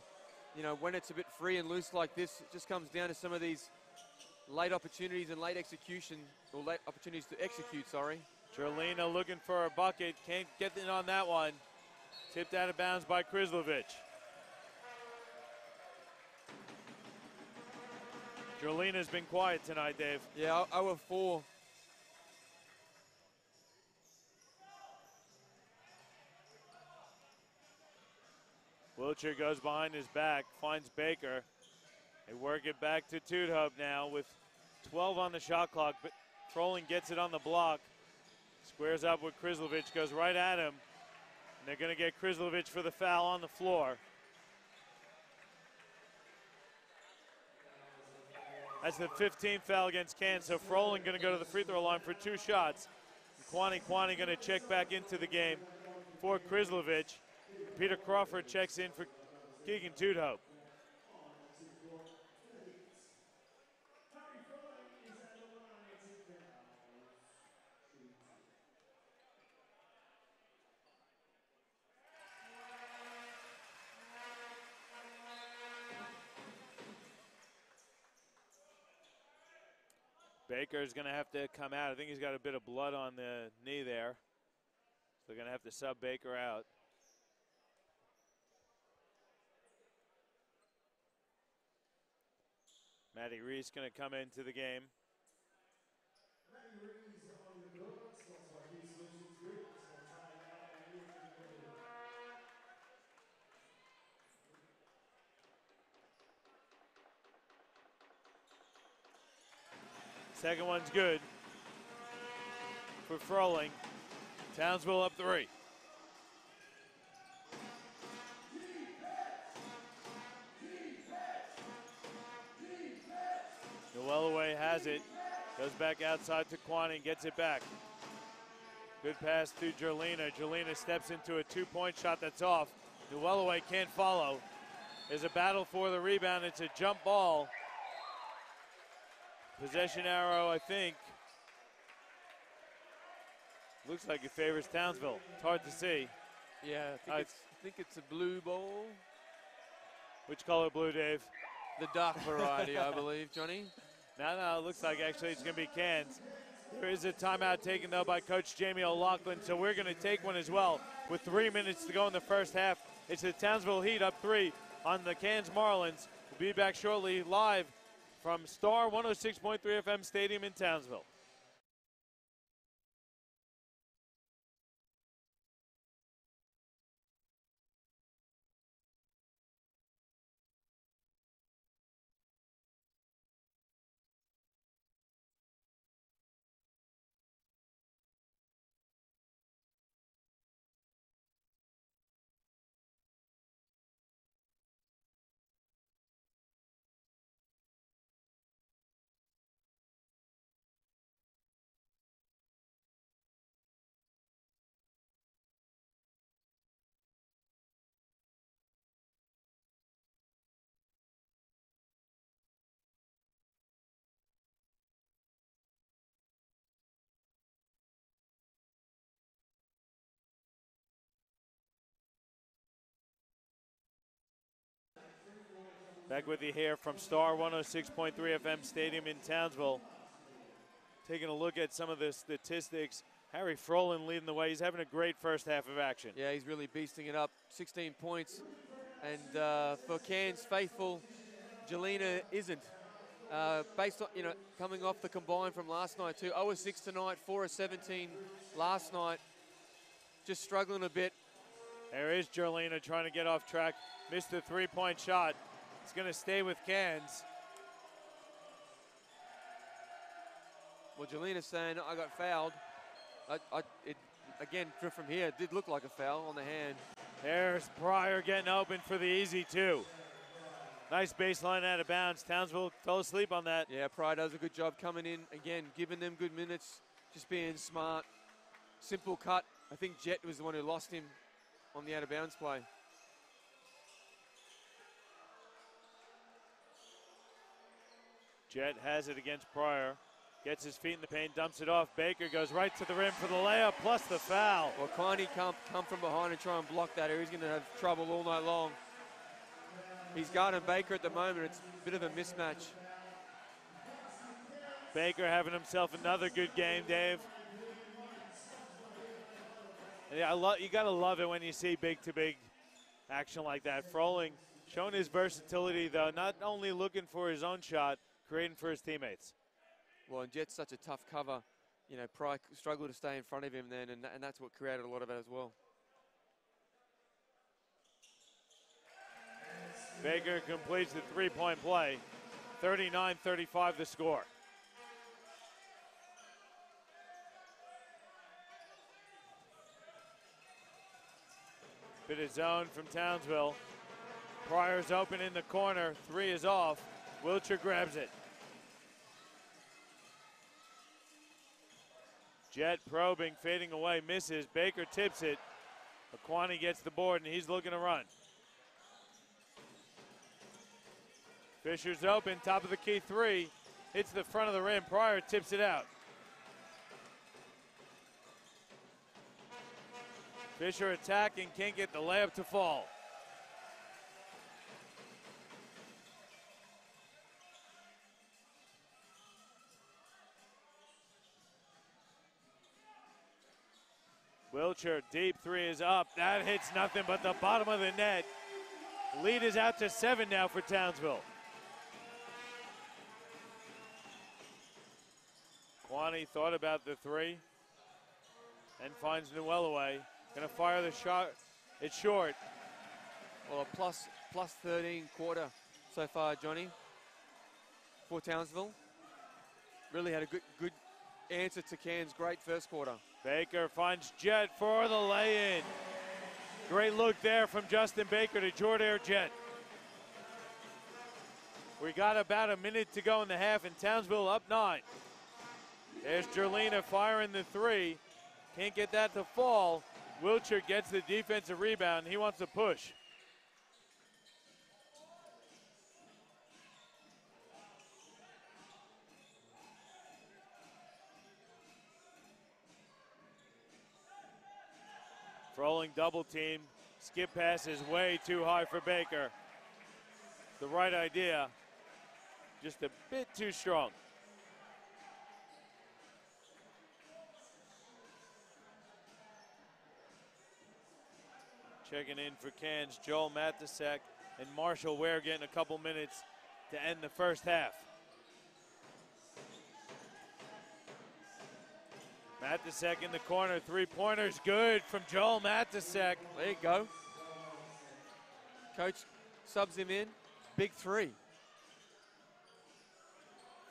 B: you know, when it's a bit free and loose like this, it just comes down to some of these late opportunities and late execution, or late opportunities to execute, sorry.
C: Jerlina looking for a bucket. Can't get in on that one. Tipped out of bounds by Krislovich. Jerlina's been quiet tonight, Dave.
B: Yeah, 0 of 4.
C: Wiltshire goes behind his back, finds Baker. They work it back to Tudhope now with 12 on the shot clock, but Froling gets it on the block. Squares up with Krislovich, goes right at him. And they're going to get Krislovich for the foul on the floor. That's the 15th foul against Cairns, so Froling going to go to the free throw line for 2 shots. Kwani going to check back into the game for Krislovich. Peter Crawford checks in for Keegan Tudhope. Baker's going to have to come out. I think he's got a bit of blood on the knee there. So they're going to have to sub Baker out. Matty Reese going to come into the game. Second one's good for Froling. Townsville up 3. Noelaway has it. Goes back outside to Kwani, gets it back. Good pass to Jerlina. Jerlina steps into a 2-point shot that's off. Noelaway can't follow. There's a battle for the rebound. It's a jump ball. Possession arrow, I think. Looks like it favors Townsville. It's hard to see.
B: Yeah, I think it's a blue ball.
C: Which color blue, Dave?
B: The dark variety, I believe, Johnny.
C: No, it looks like actually it's going to be Cairns. There is a timeout taken, though, by Coach Jamie O'Loughlin, so we're going to take one as well. With 3 minutes to go in the first half, it's the Townsville Heat up 3 on the Cairns Marlins. We'll be back shortly live from Star 106.3 FM Stadium in Townsville. Back with you here from Star 106.3 FM Stadium in Townsville. Taking a look at some of the statistics. Harry Froling leading the way. He's having a great first half of action.
B: Yeah, he's really beasting it up. 16 points. And for Cairns faithful, Jelena isn't. Based on, coming off the combine from last night too. 0 of 6 tonight, 4 of 17 last night. Just struggling a bit.
C: There is Jerlina trying to get off track. Missed the 3-point shot. It's going to stay with Cairns.
B: Well, Jelena's saying I got fouled. again, from here, it did look like a foul on the hand.
C: There's Pryor getting open for the easy two. Nice baseline out of bounds. Townsville fell asleep on that.
B: Yeah, Pryor does a good job coming in, again, giving them good minutes, just being smart. Simple cut. I think Jet was the one who lost him on the out-of-bounds play.
C: Jet has it against Pryor. Gets his feet in the paint, dumps it off. Baker goes right to the rim for the layup, plus the foul.
B: Well, Kleiny can't come from behind and try and block that, or he's going to have trouble all night long. He's guarding Baker at the moment. It's a bit of a mismatch.
C: Baker having himself another good game, Dave. Yeah, you got to love it when you see big-to-big action like that. Froling showing his versatility, though, not only looking for his own shot, creating for his teammates.
B: Well, and Jet's such a tough cover. You know, Pryor struggled to stay in front of him then, and that's what created a lot of it as well.
C: Baker completes the three-point play. 39-35 the score. Bit of zone from Townsville. Pryor's open in the corner. Three is off. Wilcher grabs it. Jet probing, fading away, misses. Baker tips it. Aquani gets the board, and he's looking to run. Fisher's open, top of the key three. Hits the front of the rim. Pryor tips it out. Fisher attacking, can't get the layup to fall. Wilcher, deep three is up. That hits nothing but the bottom of the net. Lead is out to 7 now for Townsville. Kwani thought about the three and finds Newell away. Gonna fire the shot. It's short.
B: Well, a plus 13 quarter so far, Johnny, for Townsville. Really had a good answer to Cairns' great first quarter.
C: Baker finds Jet for the lay-in. Great look there from Justin Baker to Jordair Jet. We got about a minute to go in the half, and Townsville up 9. There's Jerlina firing the three. Can't get that to fall. Wilcher gets the defensive rebound. He wants to push. Froling double team. Skip pass is way too high for Baker. The right idea, just a bit too strong. Checking in for Cairns, Joel Matasek and Marshall Ware getting a couple minutes to end the first half. Matasek in the corner, three-pointers good from Joel Matasek.
B: There you go. Coach subs him in, big three.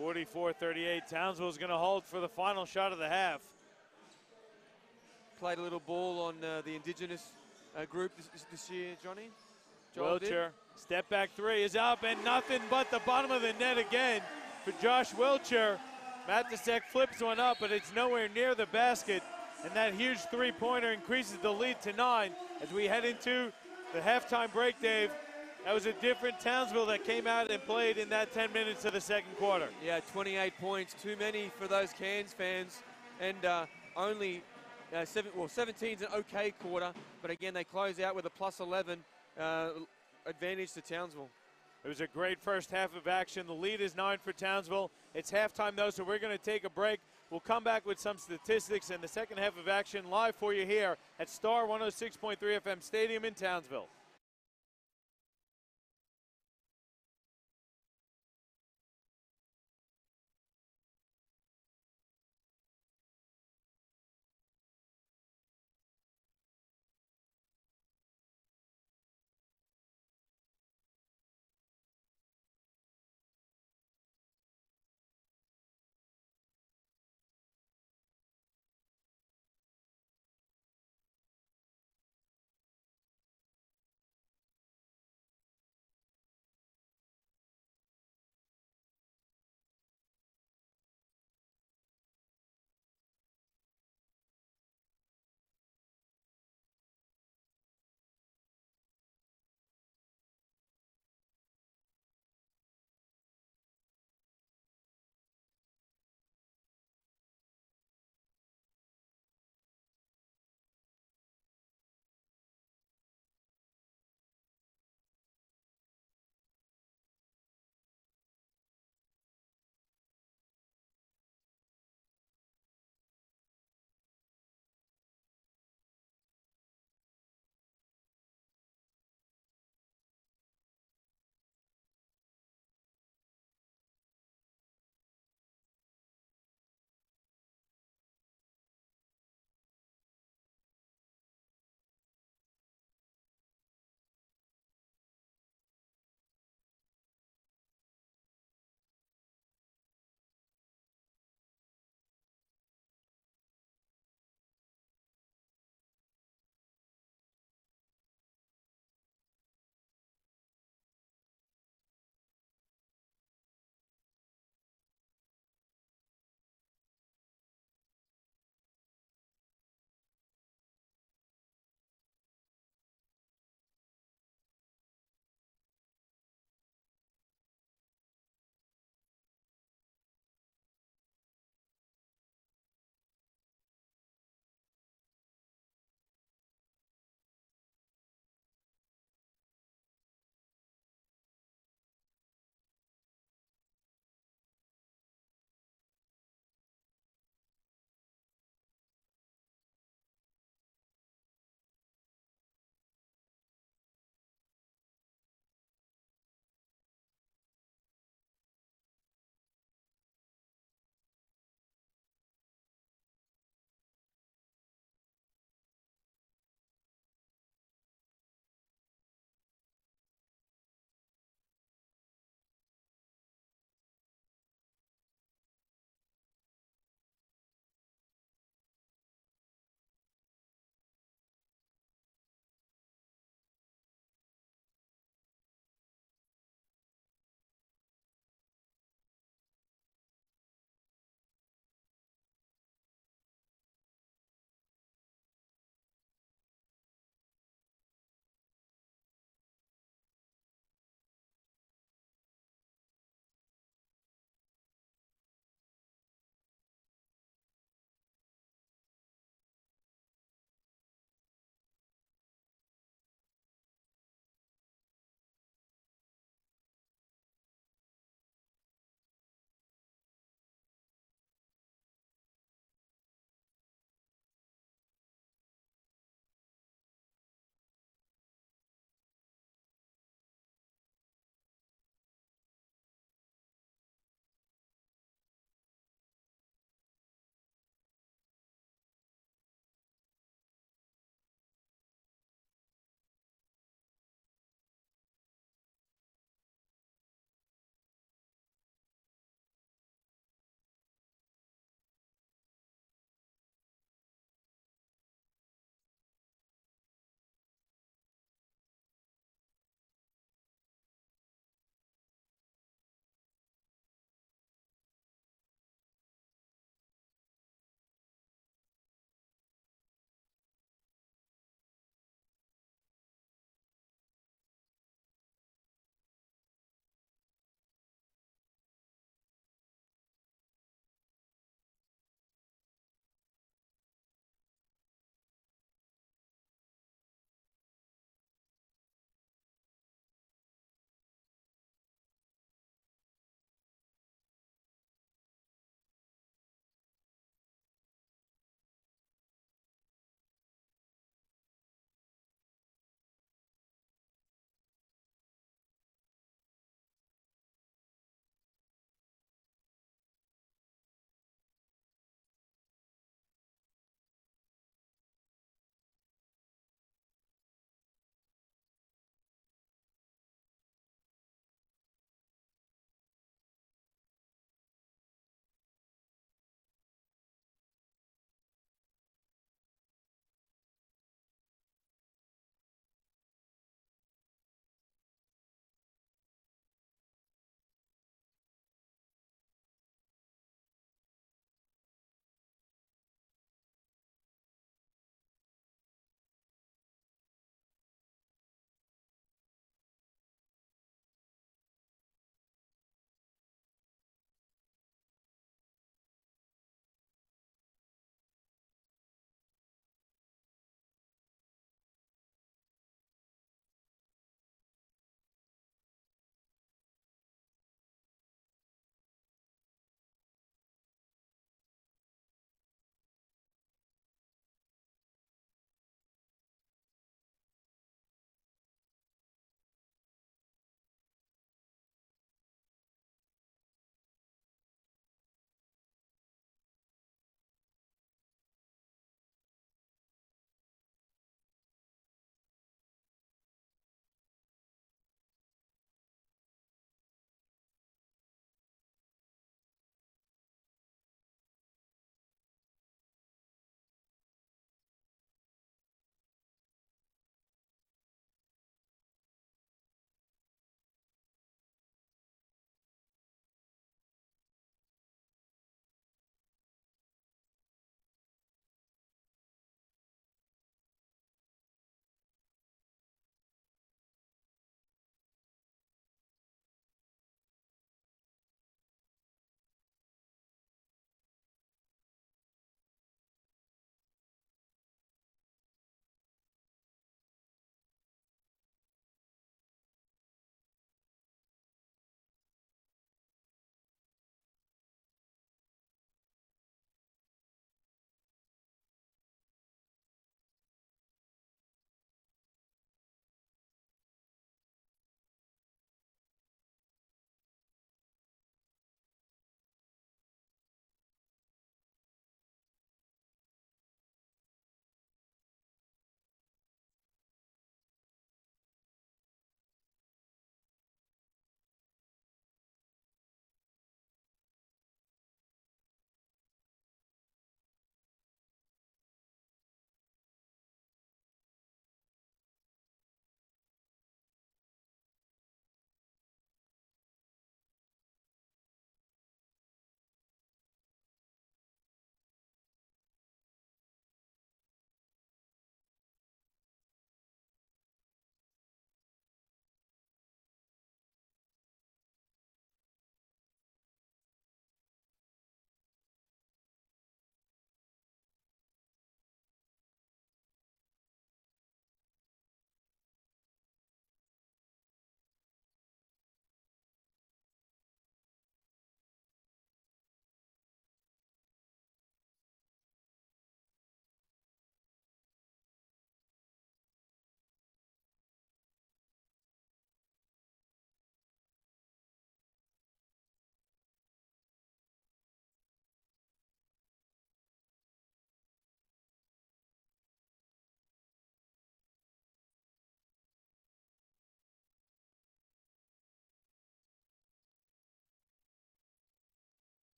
C: 44-38, Townsville's gonna hold for the final shot of the half.
B: Played a little ball on the Indigenous group this year, Johnny. Joel
C: Wilcher,
B: did.
C: step back three is up and nothing but the bottom of the net again for Josh Wilcher. Matasek flips one up, but it's nowhere near the basket. And that huge three-pointer increases the lead to 9 as we head into the halftime break, Dave. That was a different Townsville that came out and played in that 10 minutes of the second quarter.
B: Yeah, 28 points, too many for those Cairns fans. And only 17's an okay quarter, but again, they close out with a plus 11 advantage to Townsville.
C: It was a great first half of action. The lead is 9 for Townsville. It's halftime, though, so we're going to take a break. We'll come back with some statistics and the second half of action live for you here at Star 106.3 FM Stadium in Townsville.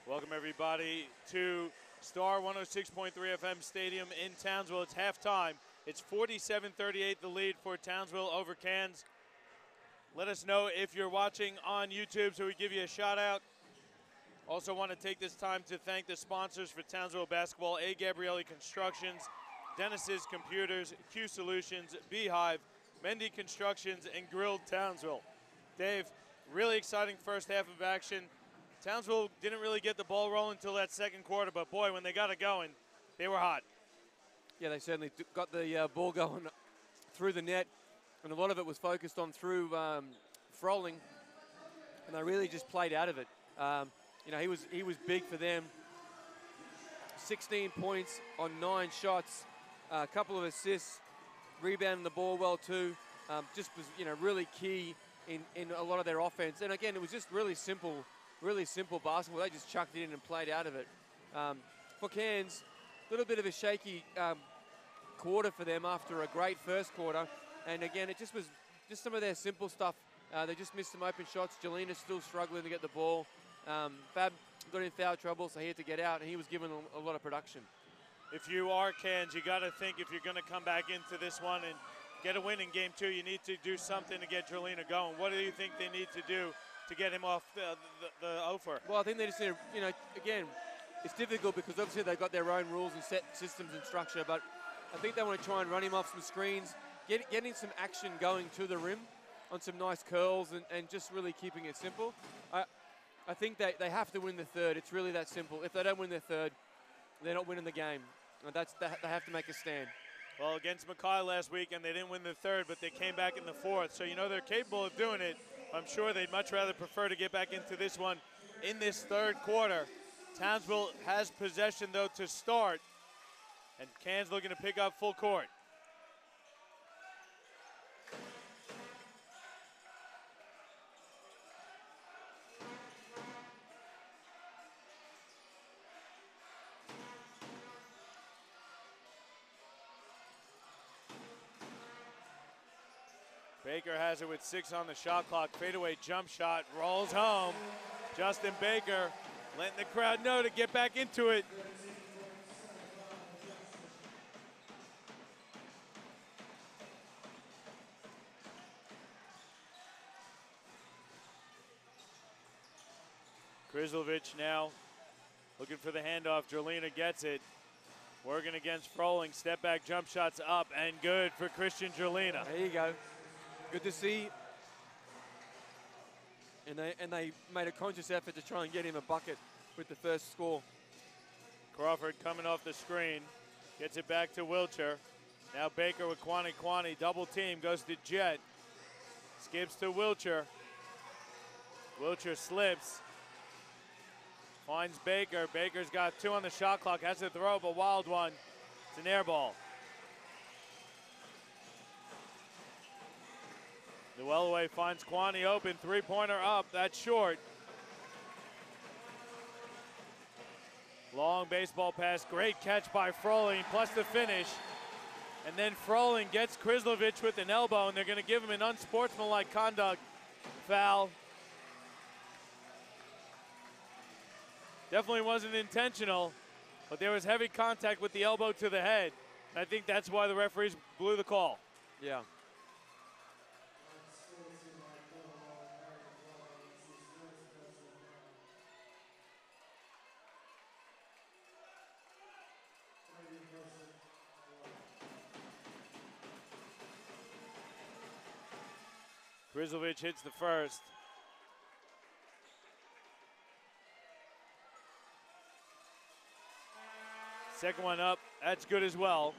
C: Welcome, everybody, to Star 106.3 FM Stadium in Townsville. It's halftime. It's 47-38, the lead for Townsville over Cairns. Let us know if you're watching on YouTube so we give you a shout out. Also want to take this time to thank the sponsors for Townsville basketball: A. Gabrielli Constructions, Dennis's Computers, Q Solutions, Beehive, Mendy Constructions, and Grilled Townsville. Dave, really exciting first half of action. Townsville didn't really get the ball rolling until that second quarter, but boy, when they got it going, they were hot.
B: Yeah, they certainly got the ball going through the net, and a lot of it was focused on through Froling, and they really just played out of it. You know, he was big for them. 16 points on 9 shots, a couple of assists, rebounding the ball well too. Just was, you know, really key in a lot of their offense. And again, it was just really simple basketball. They just chucked it in and played out of it. For Cairns, a little bit of a shaky quarter for them after a great first quarter. And again, it just was just some of their simple stuff. They just missed some open shots. Jelina's still struggling to get the ball. Fab got in foul trouble, so he had to get out, and he was given a lot of production.
C: If you are Cairns, you got to think if you're going to come back into this one and get a win in game 2, you need to do something to get Jelina going. What do you think they need to do to get him off the offer?
B: Well, I think they just need to, you know, again, it's difficult because obviously they've got their own rules and set systems and structure, but I think they want to try and run him off some screens, getting some action going to the rim on some nice curls and just really keeping it simple. I think they have to win the third. It's really that simple. If they don't win the third, they're not winning the game. They have to make a stand.
C: Well, against Mackay last week, and they didn't win the third, but they came back in the fourth. So, you know, they're capable of doing it. I'm sure they'd much rather prefer to get back into this one in this third quarter. Townsville has possession, though, to start. And Cairns looking to pick up full court. Baker has it with 6 on the shot clock. Fadeaway jump shot, rolls home. Justin Baker letting the crowd know to get back into it. Krizlovic now looking for the handoff. Jelina gets it. Working against Froling. Step back jump shots up and good for Christian Jelina.
B: There you go. Good to see. And they made a conscious effort to try and get him a bucket with the first score.
C: Crawford coming off the screen. Gets it back to Wilcher. Now Baker with Kwani. Double team. Goes to Jet. Skips to Wilcher. Wilcher slips. Finds Baker. Baker's got 2 on the shot clock. Has to throw up a wild one. It's an air ball. Llewellyn finds Kwani open. 3-pointer up. That's short. Long baseball pass. Great catch by Froling, plus the finish. And then Froling gets Krizlovic with an elbow, and they're going to give him an unsportsmanlike conduct foul. Definitely wasn't intentional, but there was heavy contact with the elbow to the head. And I think that's why the referees blew the call.
B: Yeah.
C: Krizlovic hits the first. Second one up, that's good as well.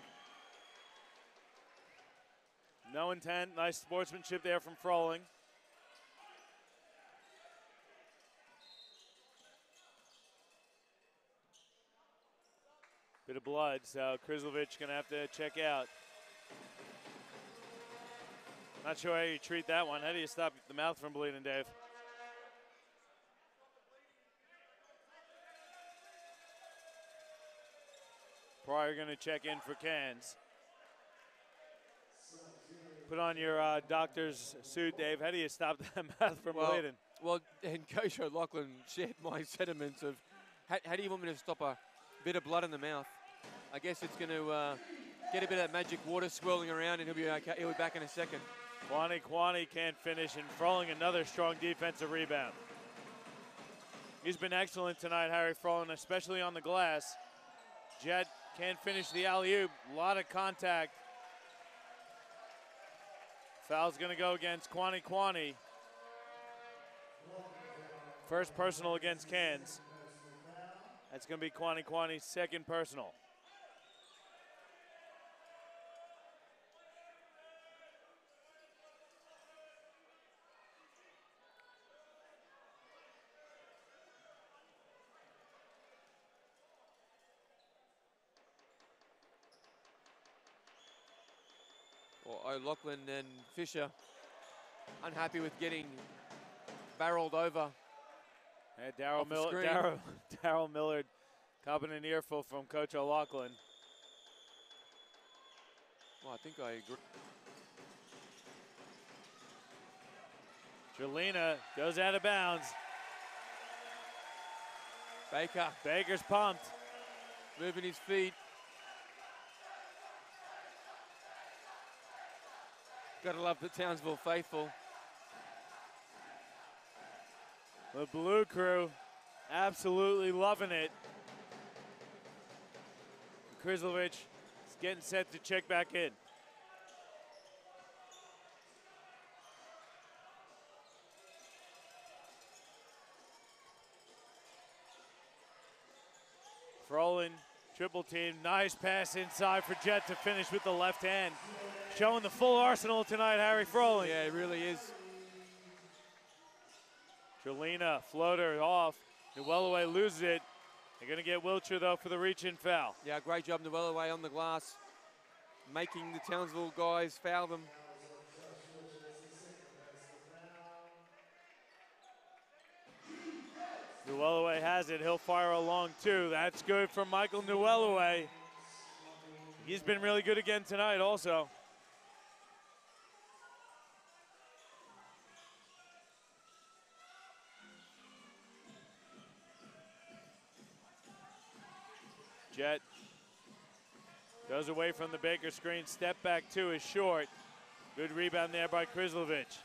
C: No intent, nice sportsmanship there from Froling. Bit of blood, so Krizlovic gonna have to check out. Not sure how you treat that one. How do you stop the mouth from bleeding, Dave? Pryor going to check in for Cairns. Put on your doctor's suit, Dave. How do you stop that mouth from bleeding?
B: Well, and Coach O'Loughlin shared my sentiments of, How do you want me to stop a bit of blood in the mouth? I guess it's going to get a bit of that magic water swirling around, and he'll be okay. He'll be back in a second.
C: Kwani can't finish, and Froling another strong defensive rebound. He's been excellent tonight, Harry Froling, especially on the glass. Jet can't finish the alley-oop. A lot of contact. Foul's going to go against Kwani. First personal against Cairns. That's going to be Kwani's second personal.
B: Well, O'Loughlin and Fisher unhappy with getting barreled over.
C: And Daryl Millard copping an earful from Coach O'Loughlin.
B: Well, I think I agree.
C: Jelena goes out of bounds. Baker's pumped.
B: Moving his feet. Gotta love the Townsville faithful.
C: The Blue Crew absolutely loving it. Krizlovic is getting set to check back in. Froling, triple team, nice pass inside for Jet to finish with the left hand. Showing the full arsenal tonight, Harry Froling.
B: Yeah, it really is.
C: Jelena, floater off. Newellaway loses it. They're going to get Wiltshire, though, for the reach-in foul.
B: Yeah, great job, Newellaway on the glass, making the Townsville guys foul them.
C: Newellaway has it. He'll fire along, too. That's good for Michael Newellaway. He's been really good again tonight, also. Jet goes away from the Baker screen. Step back two is short. Good rebound there by Krizlovic.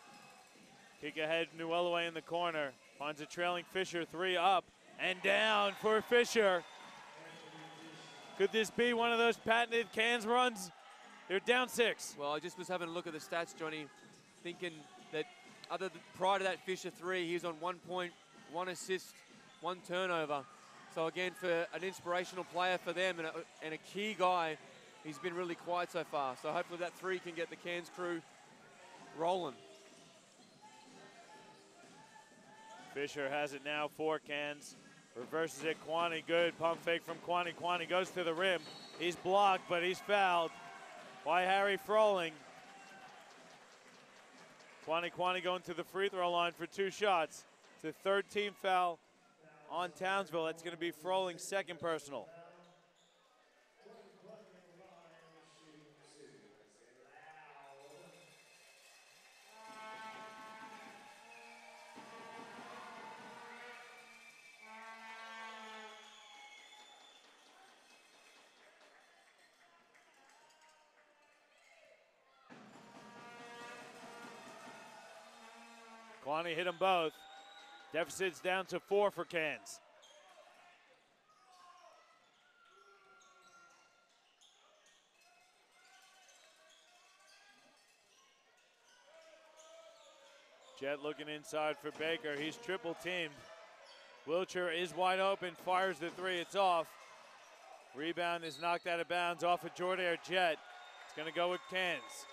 C: Kick ahead, Newellaway in the corner. Finds a trailing Fisher, three up and down for Fisher. Could this be one of those patented Cairns runs? They're down 6.
B: Well, I just was having a look at the stats, Johnny, thinking that prior to that Fisher three, he was on 1 point, 1 assist, 1 turnover. So again, for an inspirational player for them and a key guy, he's been really quiet so far. So hopefully that three can get the Cairns crew rolling.
C: Fisher has it now for Cairns. Reverses it, Kwani, good pump fake from Kwani. Kwani goes to the rim. He's blocked, but he's fouled by Harry Froling. Kwani going to the free throw line for 2 shots. It's the third team foul on Townsville. That's going to be Froling's second personal. Kwani hit them both. Deficit's down to 4 for Cairns. Jet looking inside for Baker. He's triple teamed. Wiltshire is wide open, fires the three, it's off. Rebound is knocked out of bounds off of Jordair Jet. It's gonna go with Cairns.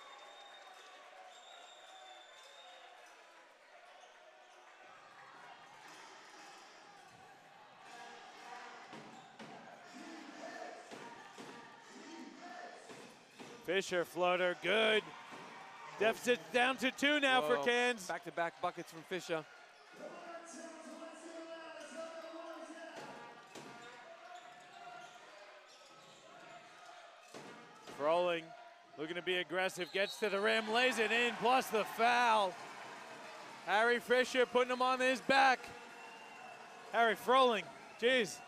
C: Fisher floater, good. Deficit down to 2 now for Cairns.
B: Back-to-back buckets from Fisher.
C: Froling looking to be aggressive, gets to the rim, lays it in, plus the foul. Harry Fisher putting him on his back. Harry Froling, geez,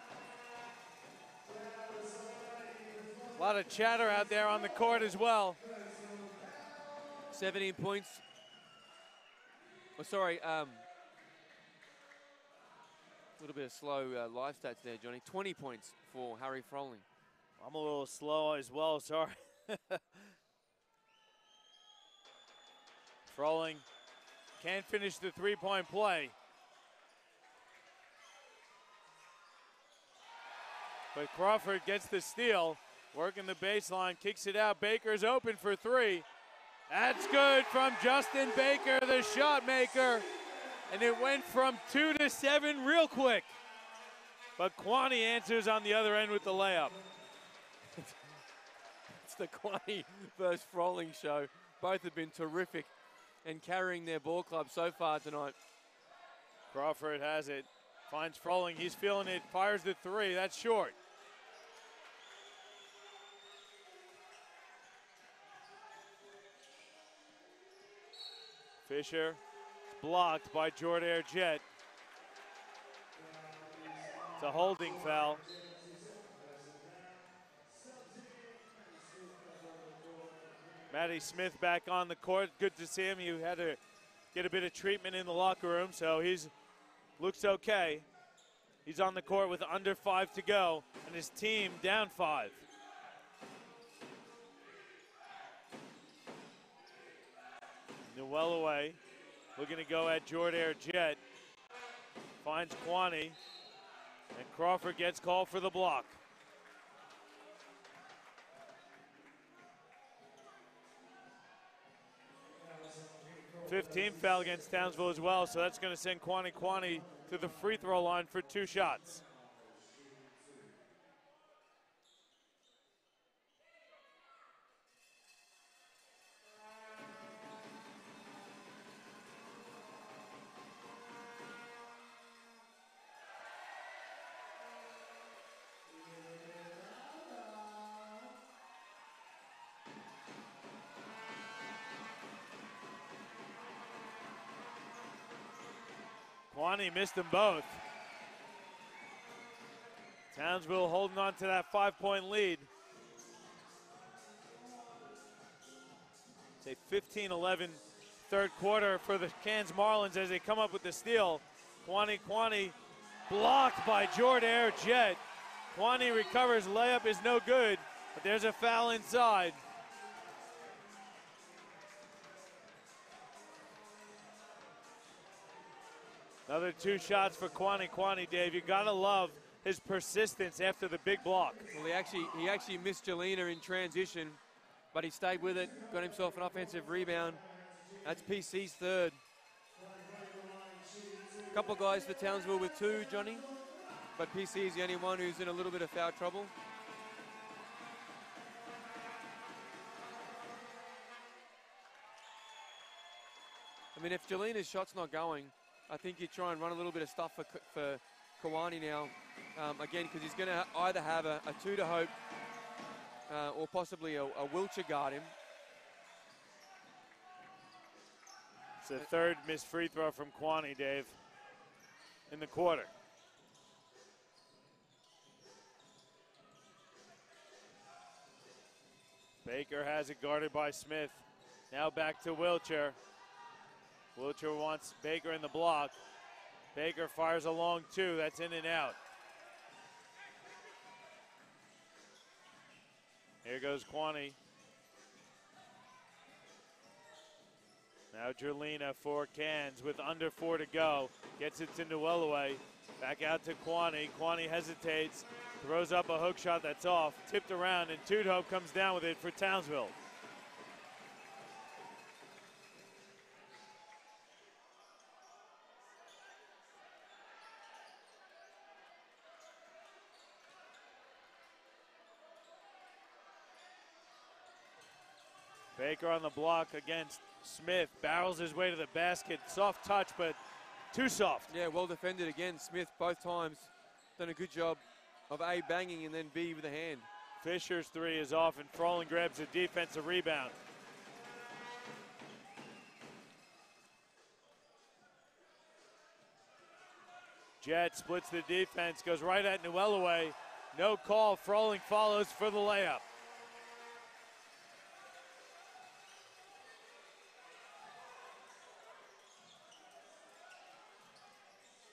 C: A lot of chatter out there on the court as well.
B: 17 points. Oh, sorry, a little bit of slow live stats there, Johnny. 20 points for Harry Froling.
C: I'm a little slow as well, sorry. Froling can't finish the three-point play. But Crawford gets the steal, working the baseline, kicks it out. Baker's open for three. That's good from Justin Baker, the shot maker. And it went from 2 to 7 real quick. But Kwani answers on the other end with the layup.
B: It's the Kwani versus Froling show. Both have been terrific and carrying their ball club so far tonight.
C: Crawford has it, finds Froling, he's feeling it, fires the three, that's short. Fisher blocked by Jordair Jet. It's a holding foul. Matty Smith back on the court. Good to see him. He had to get a bit of treatment in the locker room, so he's looks okay. He's on the court with under 5 to go, and his team down 5. Noel away, looking to go at Jordair Jet. Finds Kwani, and Crawford gets called for the block. '15 foul against Townsville as well, so that's going to send Kwani to the free throw line for 2 shots. Kwani missed them both. Townsville holding on to that 5-point lead. It's a 15-11 third quarter for the Cairns Marlins as they come up with the steal. Kwani blocked by Jordair Jet. Kwani recovers, layup is no good, but there's a foul inside. Another 2 shots for Kwani, Dave. You gotta love his persistence after the big block.
B: Well, he actually missed Jelena in transition, but he stayed with it, got himself an offensive rebound. That's PC's third. A couple guys for Townsville with 2, Johnny, but PC is the only one who's in a little bit of foul trouble. I mean, if Jelena's shot's not going, I think you try and run a little bit of stuff for Kwani now. Again, because he's going to either have a 2 to Hope or possibly a Wiltshire guard him.
C: It's the third missed free throw from Kwani, Dave, in the quarter. Baker has it guarded by Smith. Now back to Wiltshire. Wiltshire wants Baker in the block. Baker fires a long 2. That's in and out. Here goes Kwani. Now Jelena for Cairns with under 4 to go. Gets it to Newellaway. Back out to Kwani. Kwani hesitates. Throws up a hook shot that's off. Tipped around, and Tudhope comes down with it for Townsville. Baker on the block against Smith. Barrels his way to the basket. Soft touch, but too soft.
B: Yeah, well defended again. Smith both times done a good job of A, banging, and then B, with a hand.
C: Fisher's 3 is off, and Froling grabs a defensive rebound. Jet splits the defense, goes right at Newellaway. No call. Froling follows for the layup.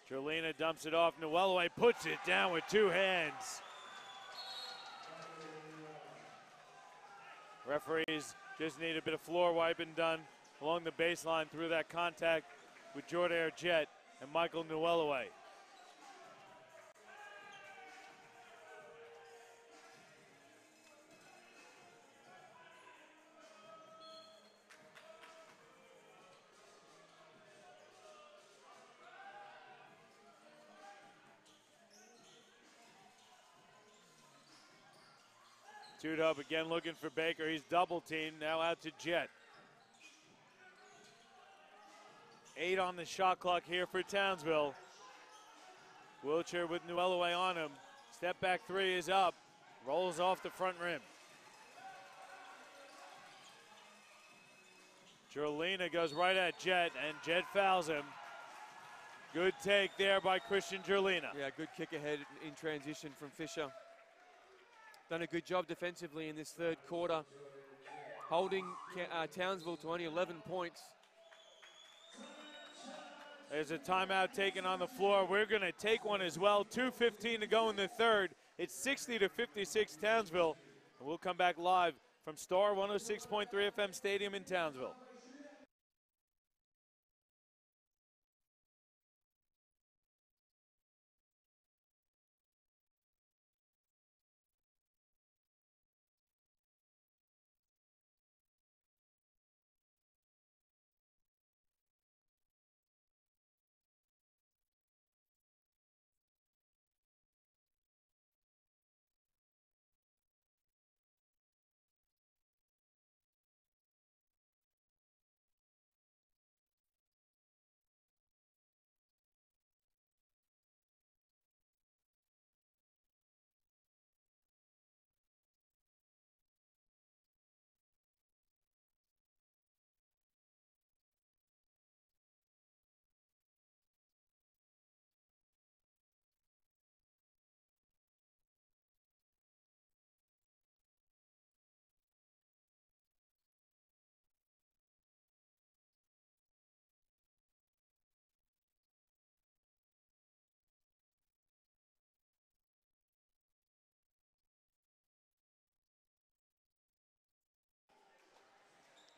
C: Jolina dumps it off. Nwelwe puts it down with two hands. Referees just need a bit of floor wiping done along the baseline through that contact with Jordair Jet and Michael Nwelwe. Tudhope again looking for Baker. He's double teamed. Now out to Jet. 8 on the shot clock here for Townsville. Wiltshire with Nwelwe on him. Step back three is up. Rolls off the front rim. Jolina goes right at Jet, and Jet fouls him. Good take there by Christian Jolina.
B: Yeah, good kick ahead in transition from Fisher. Done a good job defensively in this third quarter, holding Townsville to only 11 points.
C: There's a timeout taken on the floor. We're going to take one as well. 2:15 to go in the third. It's 60-56 Townsville. And we'll come back live from Star 106.3 FM Stadium in Townsville.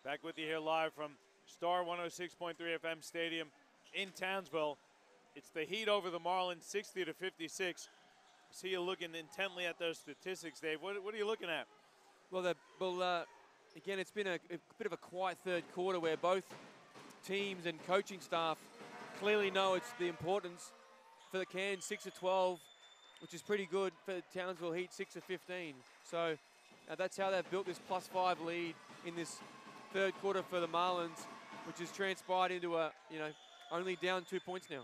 C: Back with you here live from Star 106.3 FM Stadium in Townsville. It's the Heat over the Marlins, 60-56. I see you looking intently at those statistics, Dave. What are you looking at?
B: Well, again, it's been a bit of a quiet third quarter where both teams and coaching staff clearly know it's the importance. For the Cairns, 6-12, which is pretty good. For the Townsville Heat, 6-15. So that's how they've built this +5 lead in this third quarter for the Marlins, which has transpired into a, only down 2 points now.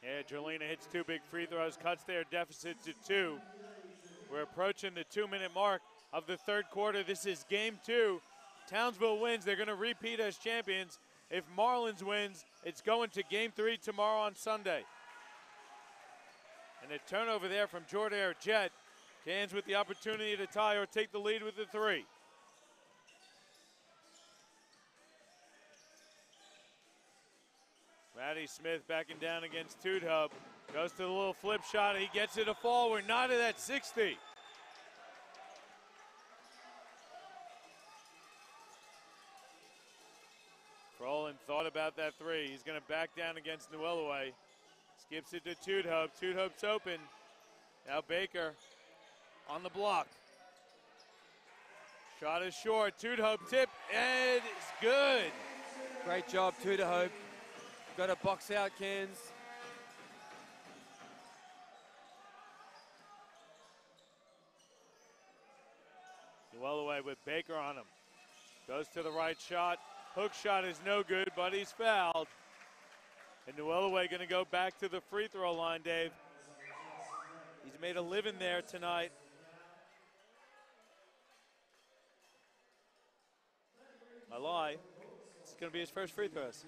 C: Yeah, Jolina hits 2 big free throws, cuts their deficit to 2. We're approaching the 2-minute mark of the third quarter. This is game 2. Townsville wins. They're going to repeat as champions. If Marlins wins, it's going to game 3 tomorrow on Sunday. And a turnover there from Jordair Jet. Cairns with the opportunity to tie or take the lead with the 3. Matty Smith backing down against Tudhope. Goes to the little flip shot. He gets it to fall. We're knotted at 60. Froland thought about that 3. He's going to back down against Nwelwe. Skips it to Tudhope. Tudhope's open. Now Baker on the block. Shot is short. Tudhope tip, and it's good.
B: Great job, Tudhope. Got to box out Cairns.
C: Nwelwe with Baker on him. Goes to the right shot. Hook shot is no good, but he's fouled. And Nwelwe going to go back to the free throw line, Dave. He's made a living there tonight. I lie. It's going to be his first free throws.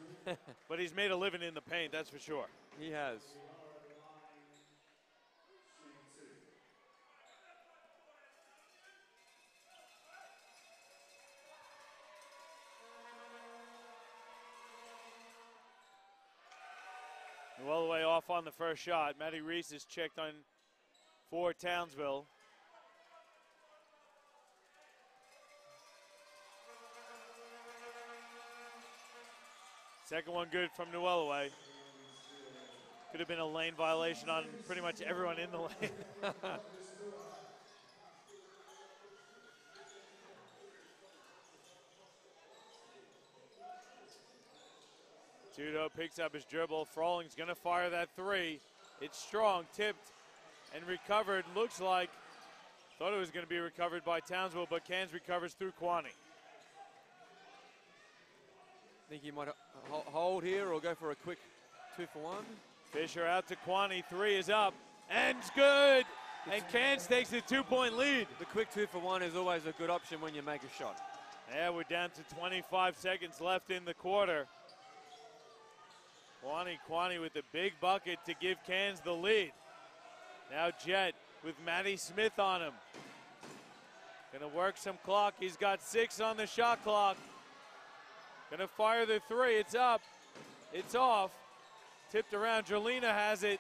C: But he's made a living in the paint, that's for sure.
B: He has.
C: Llewellyn off on the first shot. Matty Reese is checked on for Townsville. Second one good from Llewellyn. Could have been a lane violation on pretty much everyone in the lane. Tudo picks up his dribble. Frolling's going to fire that three. It's strong, tipped, and recovered. Looks like, thought it was going to be recovered by Townsville, but Cairns recovers through Kwani.
B: Think he might hold here or go for a quick 2-for-1.
C: Fisher out to Kwani. Three is up, and it's good. And Cairns takes a 2-point lead.
B: The quick 2-for-1 is always a good option when you make a shot.
C: Yeah, we're down to 25 seconds left in the quarter. Kwani with the big bucket to give Cairns the lead. Now Jet with Matty Smith on him. Gonna work some clock. He's got 6 on the shot clock. Gonna fire the three. It's up. It's off. Tipped around. Jerlina has it.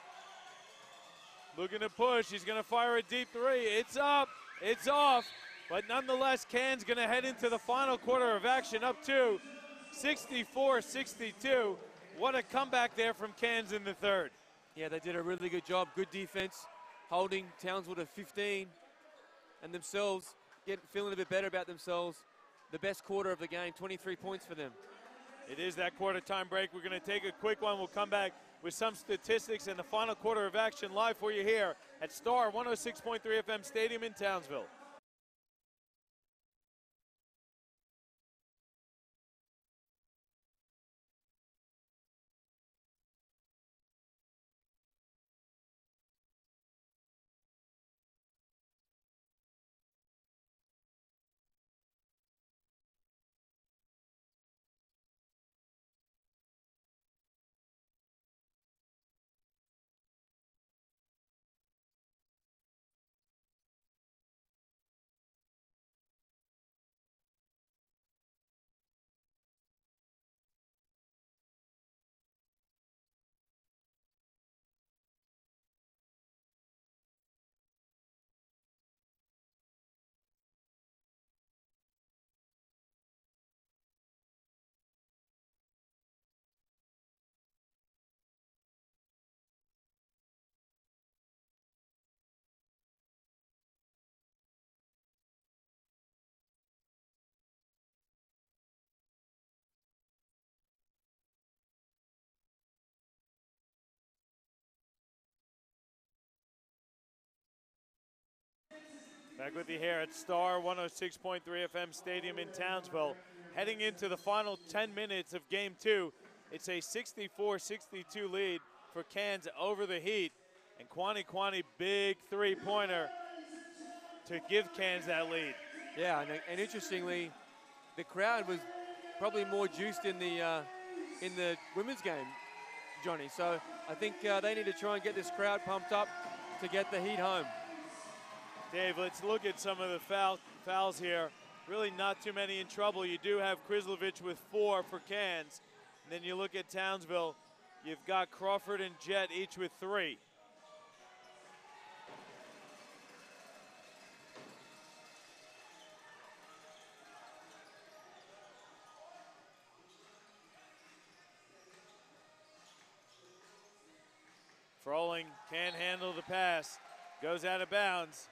C: Looking to push. He's gonna fire a deep three. It's up. It's off. But nonetheless, Cairns gonna head into the final quarter of action up to 64-62. What a comeback there from Cairns in the third.
B: Yeah, they did a really good job. Good defense, holding Townsville to 15, and themselves feeling a bit better about themselves. The best quarter of the game, 23 points for them.
C: It is that quarter time break. We're going to take a quick one. We'll come back with some statistics and the final quarter of action live for you here at Star 106.3 FM Stadium in Townsville. Back with you here at Star 106.3 FM Stadium in Townsville. Heading into the final 10 minutes of Game 2. It's a 64-62 lead for Cairns over the Heat. And Kwani, big three-pointer to give Cairns that lead.
B: Yeah, and interestingly, the crowd was probably more juiced in the women's game, Johnny. So I think they need to try and get this crowd pumped up to get the Heat home.
C: Dave, let's look at some of the fouls here. Really not too many in trouble. You do have Krislovich with 4 for Cairns. And then you look at Townsville, you've got Crawford and Jet each with 3. Froling can't handle the pass, goes out of bounds.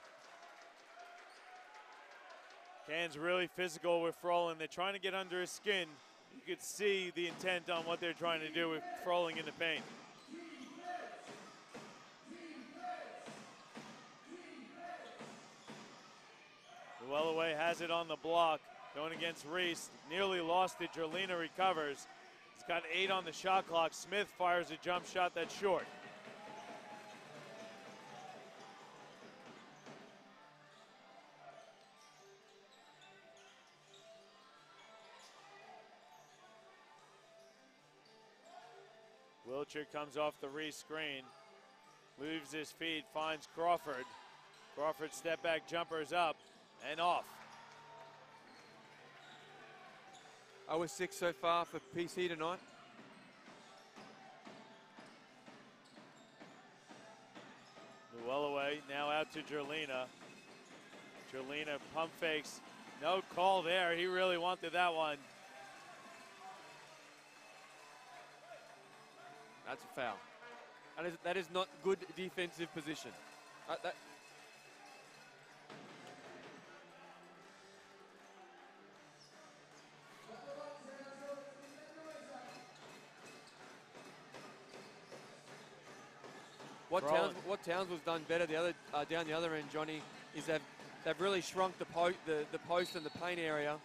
C: Cairns really physical with Froling. They're trying to get under his skin. You could see the intent on what they're trying to do with Froling in the paint. Llewellyn has it on the block, going against Reese. Nearly lost it. Jerlina recovers. He's got 8 on the shot clock. Smith fires a jump shot that's short. Wilcher comes off the Reese screen, moves his feet, finds Crawford. Crawford step back jumpers up and off.
B: 0-6 so far for PC tonight.
C: Llewellyn now out to Jerlina. Jerlina pump fakes. No call there. He really wanted that one.
B: That's a foul. That is not good defensive position. What Townsville's done better down the other end, Johnny, is they've really shrunk the post and the paint area.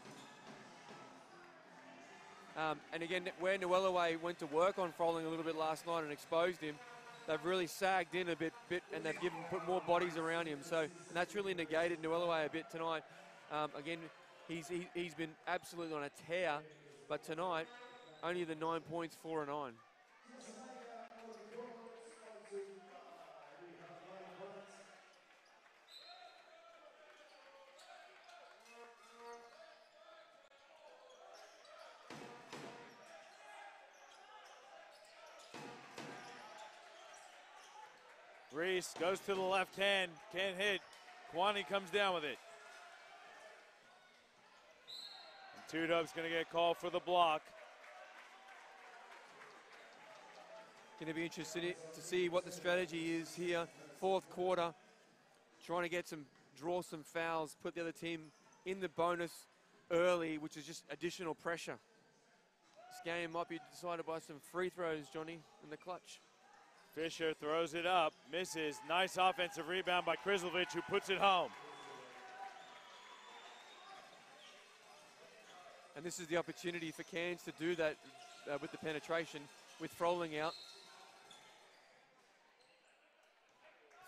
B: And again, where Llewellyn went to work on Froling a little bit last night and exposed him, they've really sagged in a bit, and they've put more bodies around him. So and that's really negated Llewellyn a bit tonight. Again, he's been absolutely on a tear, but tonight only the 9 points, 4 and 9.
C: Reese goes to the left hand, can't hit. Kwani comes down with it. And Tudub's going to get called for the block.
B: Going to be interested to see what the strategy is here. Fourth quarter, trying to draw some fouls, put the other team in the bonus early, which is just additional pressure. This game might be decided by some free throws, Johnny, in the clutch.
C: Fisher throws it up, misses. Nice offensive rebound by Krizlovic, who puts it home.
B: And this is the opportunity for Cairns to do that with the penetration, with Froling out.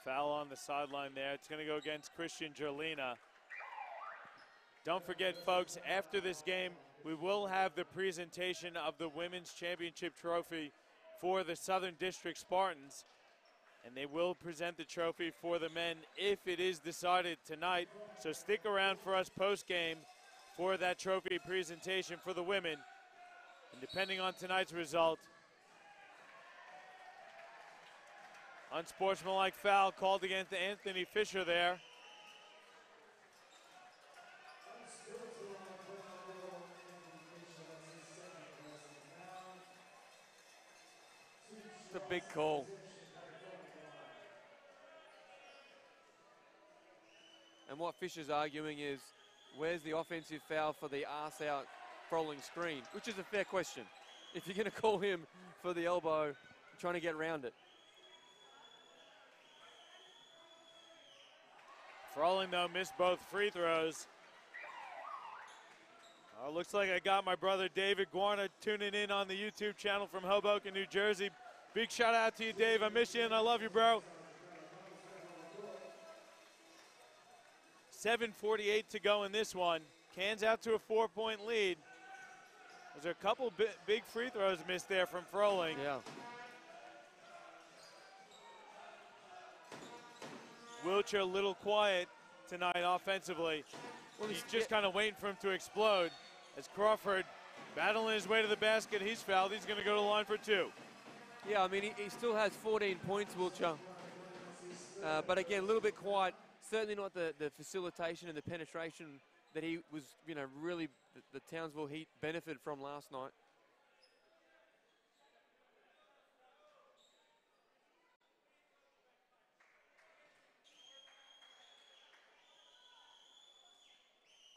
C: Foul on the sideline there. It's going to go against Christian Jerlina. Don't forget, folks, after this game, we will have the presentation of the Women's Championship Trophy for the Southern District Spartans, and they will present the trophy for the men if it is decided tonight. So stick around for us post-game for that trophy presentation for the women. And depending on tonight's result, unsportsmanlike foul called against Anthony Fisher there.
B: It's a big call. And what Fisher's arguing is, where's the offensive foul for the arse-out Froling screen? Which is a fair question. If you're going to call him for the elbow, trying to get around it.
C: Froling, though, missed both free throws. Looks like I got my brother David Guarna tuning in on the YouTube channel from Hoboken, New Jersey. Big shout out to you, Dave. I miss you and I love you, bro. 7:48 to go in this one. Cairns out to a 4-point lead. There's a couple big free throws missed there from Froling.
B: Yeah.
C: Wiltshire a little quiet tonight offensively. Well, he's just kind of waiting for him to explode. As Crawford battling his way to the basket, he's fouled. He's going to go to the line for 2.
B: Yeah, I mean, he still has 14 points, Wiltshire. But again, a little bit quiet. Certainly not the facilitation and the penetration that he was, really the Townsville Heat benefited from last night.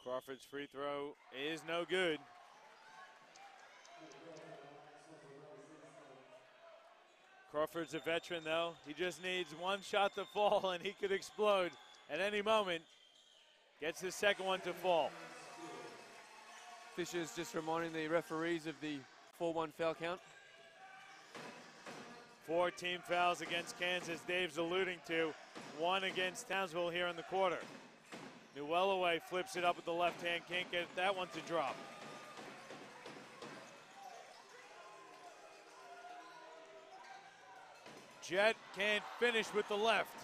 C: Crawford's free throw is no good. Crawford's a veteran, though. He just needs one shot to fall, and he could explode at any moment. Gets his second one to fall.
B: Fisher's just reminding the referees of the 4-1 foul count.
C: 4 team fouls against Kansas, Dave's alluding to. 1 against Townsville here in the quarter. Llewellyn flips it up with the left hand, can't get that one to drop. Jet can't finish with the left.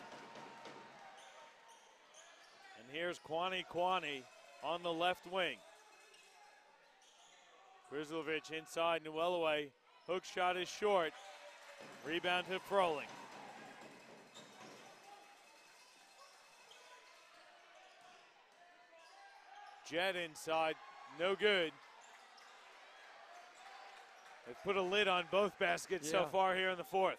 C: And here's Kwani on the left wing. Krizlovic inside, Llewellyn. Hook shot is short. Rebound to Froling. Jet inside, no good. They've put a lid on both baskets so far here in the fourth.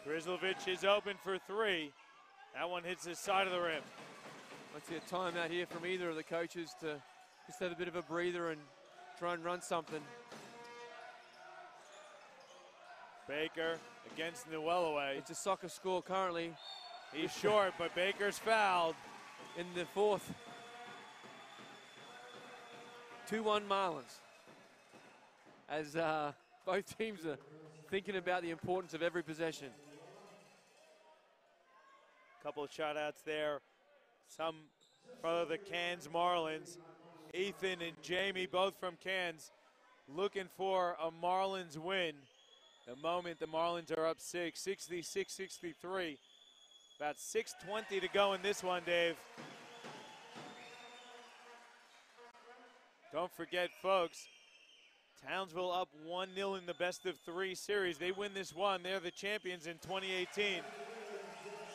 C: Krizlovic is open for three. That one hits the side of the rim.
B: Let's see a timeout here from either of the coaches to just have a bit of a breather and try and run something.
C: Baker against Newellaway.
B: It's a soccer score currently.
C: He's short, but Baker's fouled.
B: In the fourth. 2-1 Marlins. As both teams are thinking about the importance of every possession.
C: Couple of shout outs there. Some from the Cairns Marlins. Ethan and Jamie, both from Cairns, looking for a Marlins win. The moment the Marlins are up 66-63. About 6:20 to go in this one, Dave. Don't forget, folks, Townsville up 1-0 in the best-of-3 series. They win this one. They're the champions in 2018.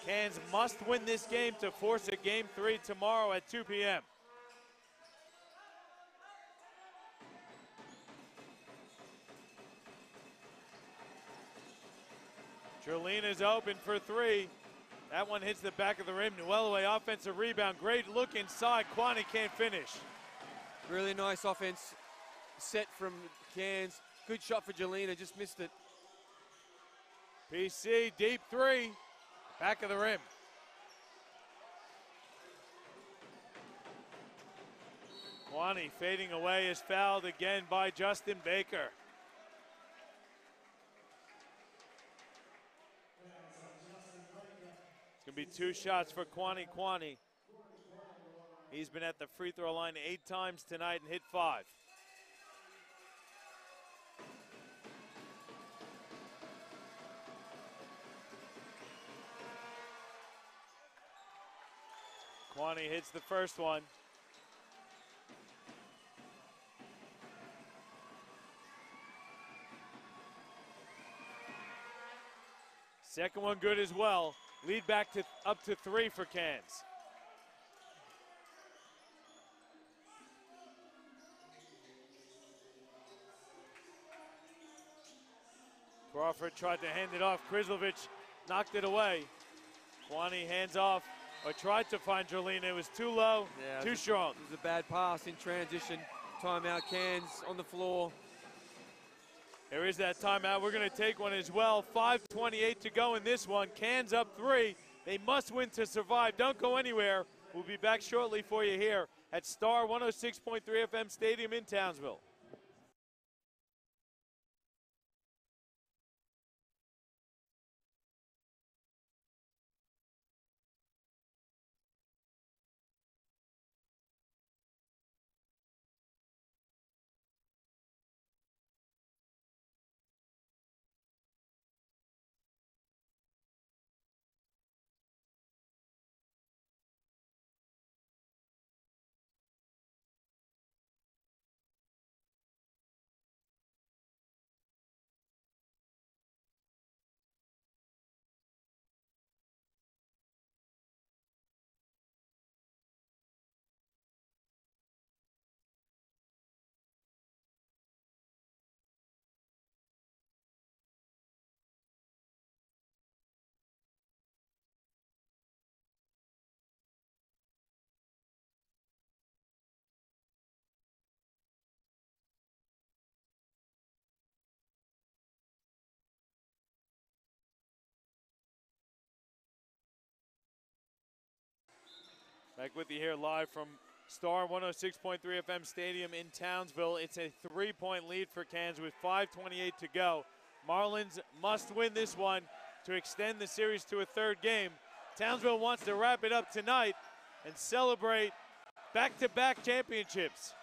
C: Cairns must win this game to force a Game 3 tomorrow at 2 p.m. Jerlina's open for three. That one hits the back of the rim. Newellaway offensive rebound. Great look inside. Kwani can't finish.
B: Really nice offense set from Cairns. Good shot for Jelena, just missed it.
C: PC, deep three. Back of the rim. Kwani fading away is fouled again by Justin Baker. It's going to be two shots for Kwani. He's been at the free throw line 8 times tonight and hit 5. Kwani hits the first one. Second one good as well. Lead back to up to 3 for Cairns. Crawford tried to hand it off. Krizlovic knocked it away. Kwani hands off, or tried to find Jerlina. It was too low, too strong.
B: It was a bad pass in transition. Timeout, Cairns on the floor.
C: There is that timeout. We're going to take one as well. 5:28 to go in this one. Cairns up 3. They must win to survive. Don't go anywhere. We'll be back shortly for you here at Star 106.3 FM Stadium in Townsville. Back with you here live from Star 106.3 FM Stadium in Townsville. It's a 3-point lead for Cairns with 5:28 to go. Marlins must win this one to extend the series to a third game. Townsville wants to wrap it up tonight and celebrate back-to-back championships.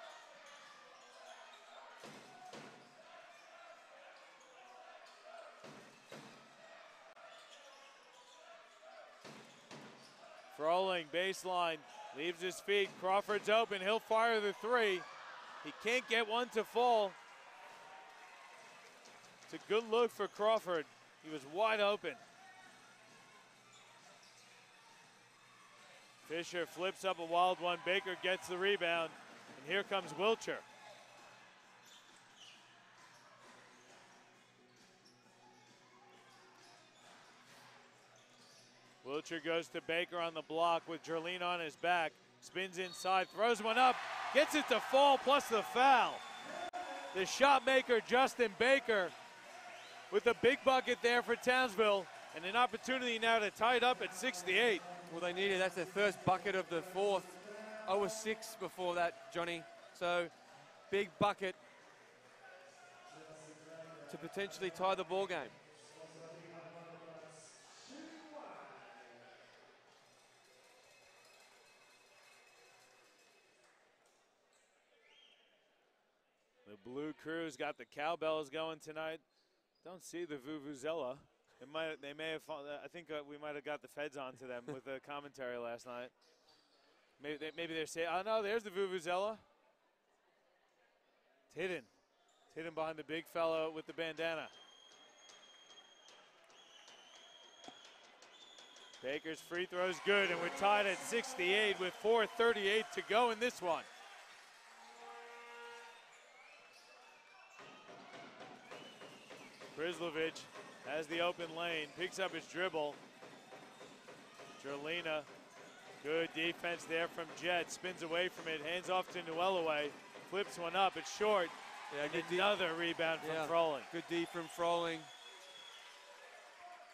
C: Froling, baseline, leaves his feet. Crawford's open. He'll fire the 3. He can't get one to fall. It's a good look for Crawford. He was wide open. Fisher flips up a wild one. Baker gets the rebound. And here comes Wilcher. Wilcher goes to Baker on the block with Jerlene on his back. Spins inside, throws one up, gets it to fall, plus the foul. The shot maker, Justin Baker, with a big bucket there for Townsville, and an opportunity now to tie it up at 68.
B: Well, they needed, that's their first bucket of the fourth. 0-6 before that, Johnny. So, big bucket to potentially tie the ball game.
C: The Blue Crew's got the cowbells going tonight. Don't see the Vuvuzela. They may have. I think we might have got the feds onto them with the commentary last night. Maybe they're saying, "Oh no, there's the Vuvuzela." It's hidden. It's hidden behind the big fellow with the bandana. Baker's free throw's good, and we're tied at 68 with 4:38 to go in this one. Prislovich has the open lane, picks up his dribble. Jerlina, good defense there from Jet, spins away from it, hands off to Newellaway, flips one up, it's short. Yeah, another rebound from Froling.
B: Good D from Froling.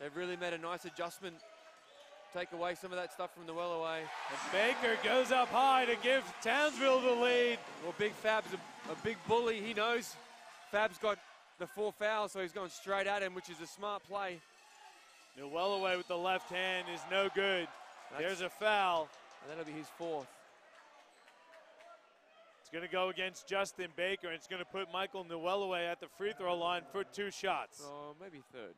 B: They've really made a nice adjustment. Take away some of that stuff from Newellaway.
C: And Baker goes up high to give Townsville the lead.
B: Well, Big Fab's a big bully. He knows Fab's got the 4 fouls, so he's going straight at him, which is a smart play.
C: Newellaway with the left hand is no good. There's a foul.
B: And that'll be his 4th.
C: It's going to go against Justin Baker, and it's going to put Michael Newellaway at the free throw line for 2 shots.
B: Oh, maybe third.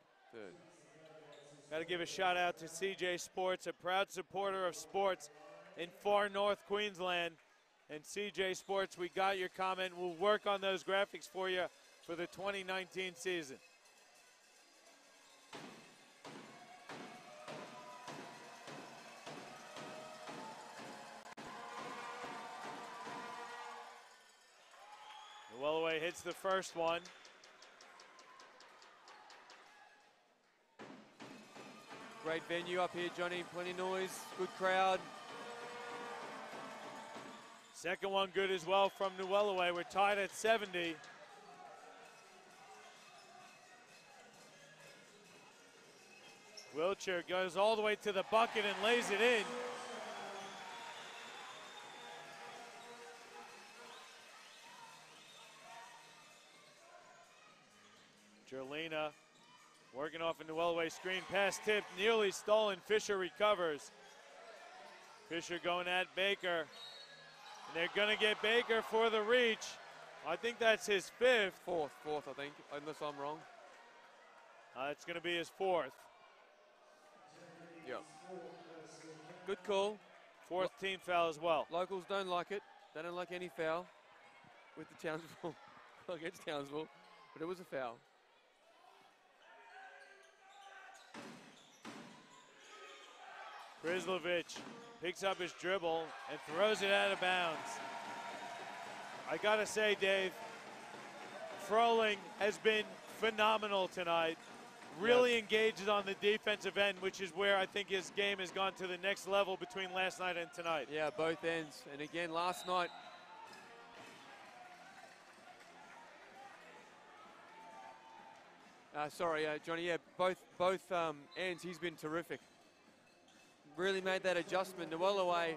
C: Got to give a shout out to CJ Sports, a proud supporter of sports in far north Queensland. And CJ Sports, we got your comment. We'll work on those graphics for you for the 2019 season. Newellaway hits the first one.
B: Great venue up here, Johnny. Plenty of noise, good crowd.
C: Second one good as well from Newellaway. We're tied at 70. Wilcher goes all the way to the bucket and lays it in. Jerlina working off a Newellaway screen, pass tipped, nearly stolen. Fisher recovers. Fisher going at Baker. And they're going to get Baker for the reach. I think that's his 5th.
B: Fourth, I think, unless I'm wrong.
C: It's going to be his 4th.
B: Yeah. Good call.
C: 4th team foul as well.
B: Locals don't like it. They don't like any foul with the Townsville, against Townsville, but it was a foul.
C: Prislovich picks up his dribble and throws it out of bounds. I gotta say, Dave, Froling has been phenomenal tonight. Really engaged on the defensive end, which is where I think his game has gone to the next level between last night and tonight.
B: Yeah, both ends. And again, last night, Johnny, yeah, both ends, he's been terrific. Really made that adjustment. Newellaway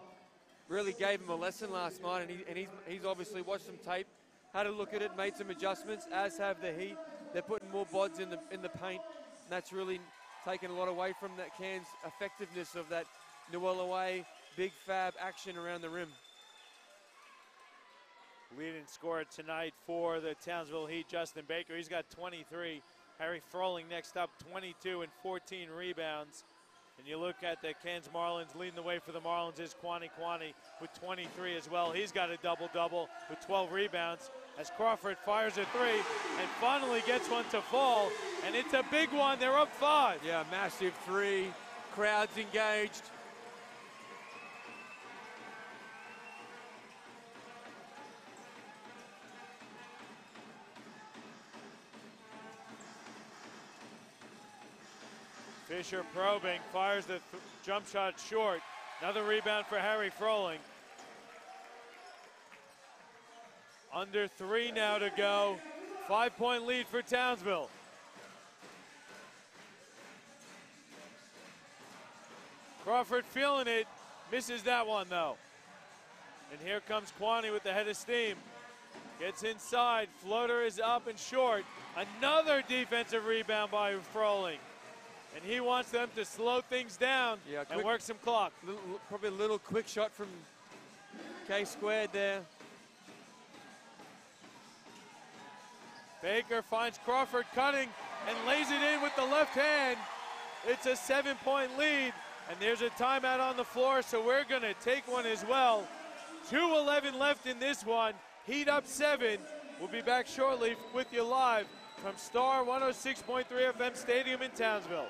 B: really gave him a lesson last night, and he's obviously watched some tape, had a look at it, made some adjustments, as have the Heat. They're putting more bods in the paint, and that's really taken a lot away from that Cairns effectiveness of that Newellaway Big Fab action around the rim.
C: Leading scorer tonight for the Townsville Heat, Justin Baker. He's got 23. Harry Froling next up, 22 and 14 rebounds. And you look at the Cairns Marlins, leading the way for the Marlins is Kwani with 23 as well. He's got a double-double with 12 rebounds as Crawford fires a 3 and finally gets one to fall. And it's a big one. They're up 5.
B: Yeah, massive 3. Crowd's engaged.
C: Fisher probing, fires the jump shot short. Another rebound for Harry Froling. Under 3 now to go. 5-point lead for Townsville. Crawford feeling it, misses that one though. And here comes Kwani with the head of steam. Gets inside, floater is up and short. Another defensive rebound by Froling. And he wants them to slow things down and work some clock.
B: Probably a little quick shot from K squared there.
C: Baker finds Crawford cutting and lays it in with the left hand. It's a 7-point lead, and there's a timeout on the floor, so we're gonna take one as well. 2:11 left in this one. Heat up 7. We'll be back shortly with you live from Star 106.3 FM Stadium in Townsville.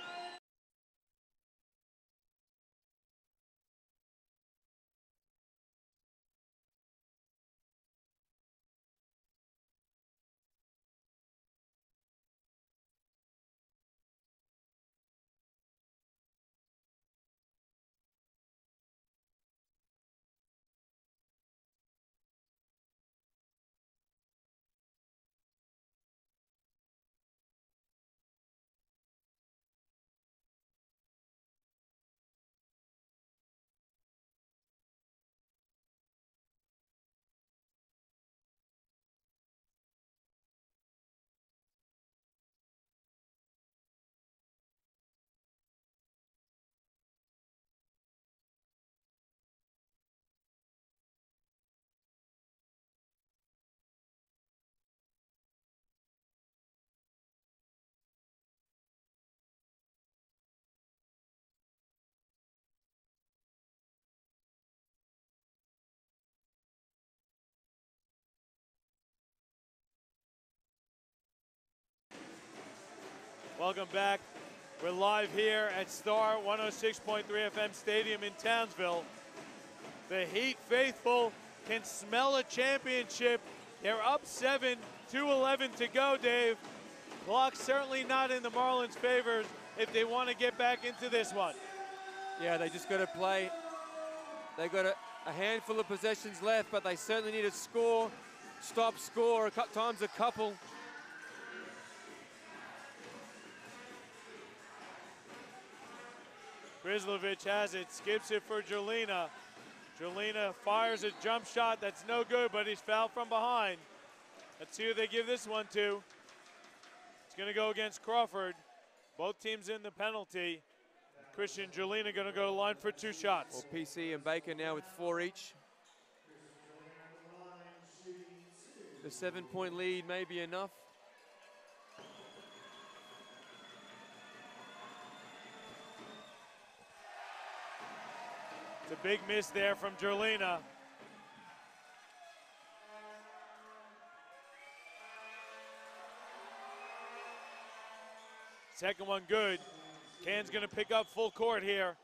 C: Welcome back. We're live here at Star 106.3 FM Stadium in Townsville. The Heat faithful can smell a championship. They're up 7, 2:11 to go, Dave. Clock certainly not in the Marlins' favor if they want to get back into this one.
B: Yeah, they just got to play. They got a handful of possessions left, but they certainly need to score, stop, score, times a couple.
C: Grislovich has it, skips it for Jelena. Jelena fires a jump shot that's no good, but he's fouled from behind. Let's see who they give this one to. It's going to go against Crawford. Both teams in the penalty. Christian Jelena going to go to line for 2 shots.
B: Well, PC and Baker now with 4 each. The 7-point lead may be enough.
C: It's a big miss there from Jelena. Second one good. Can's gonna pick up full court here.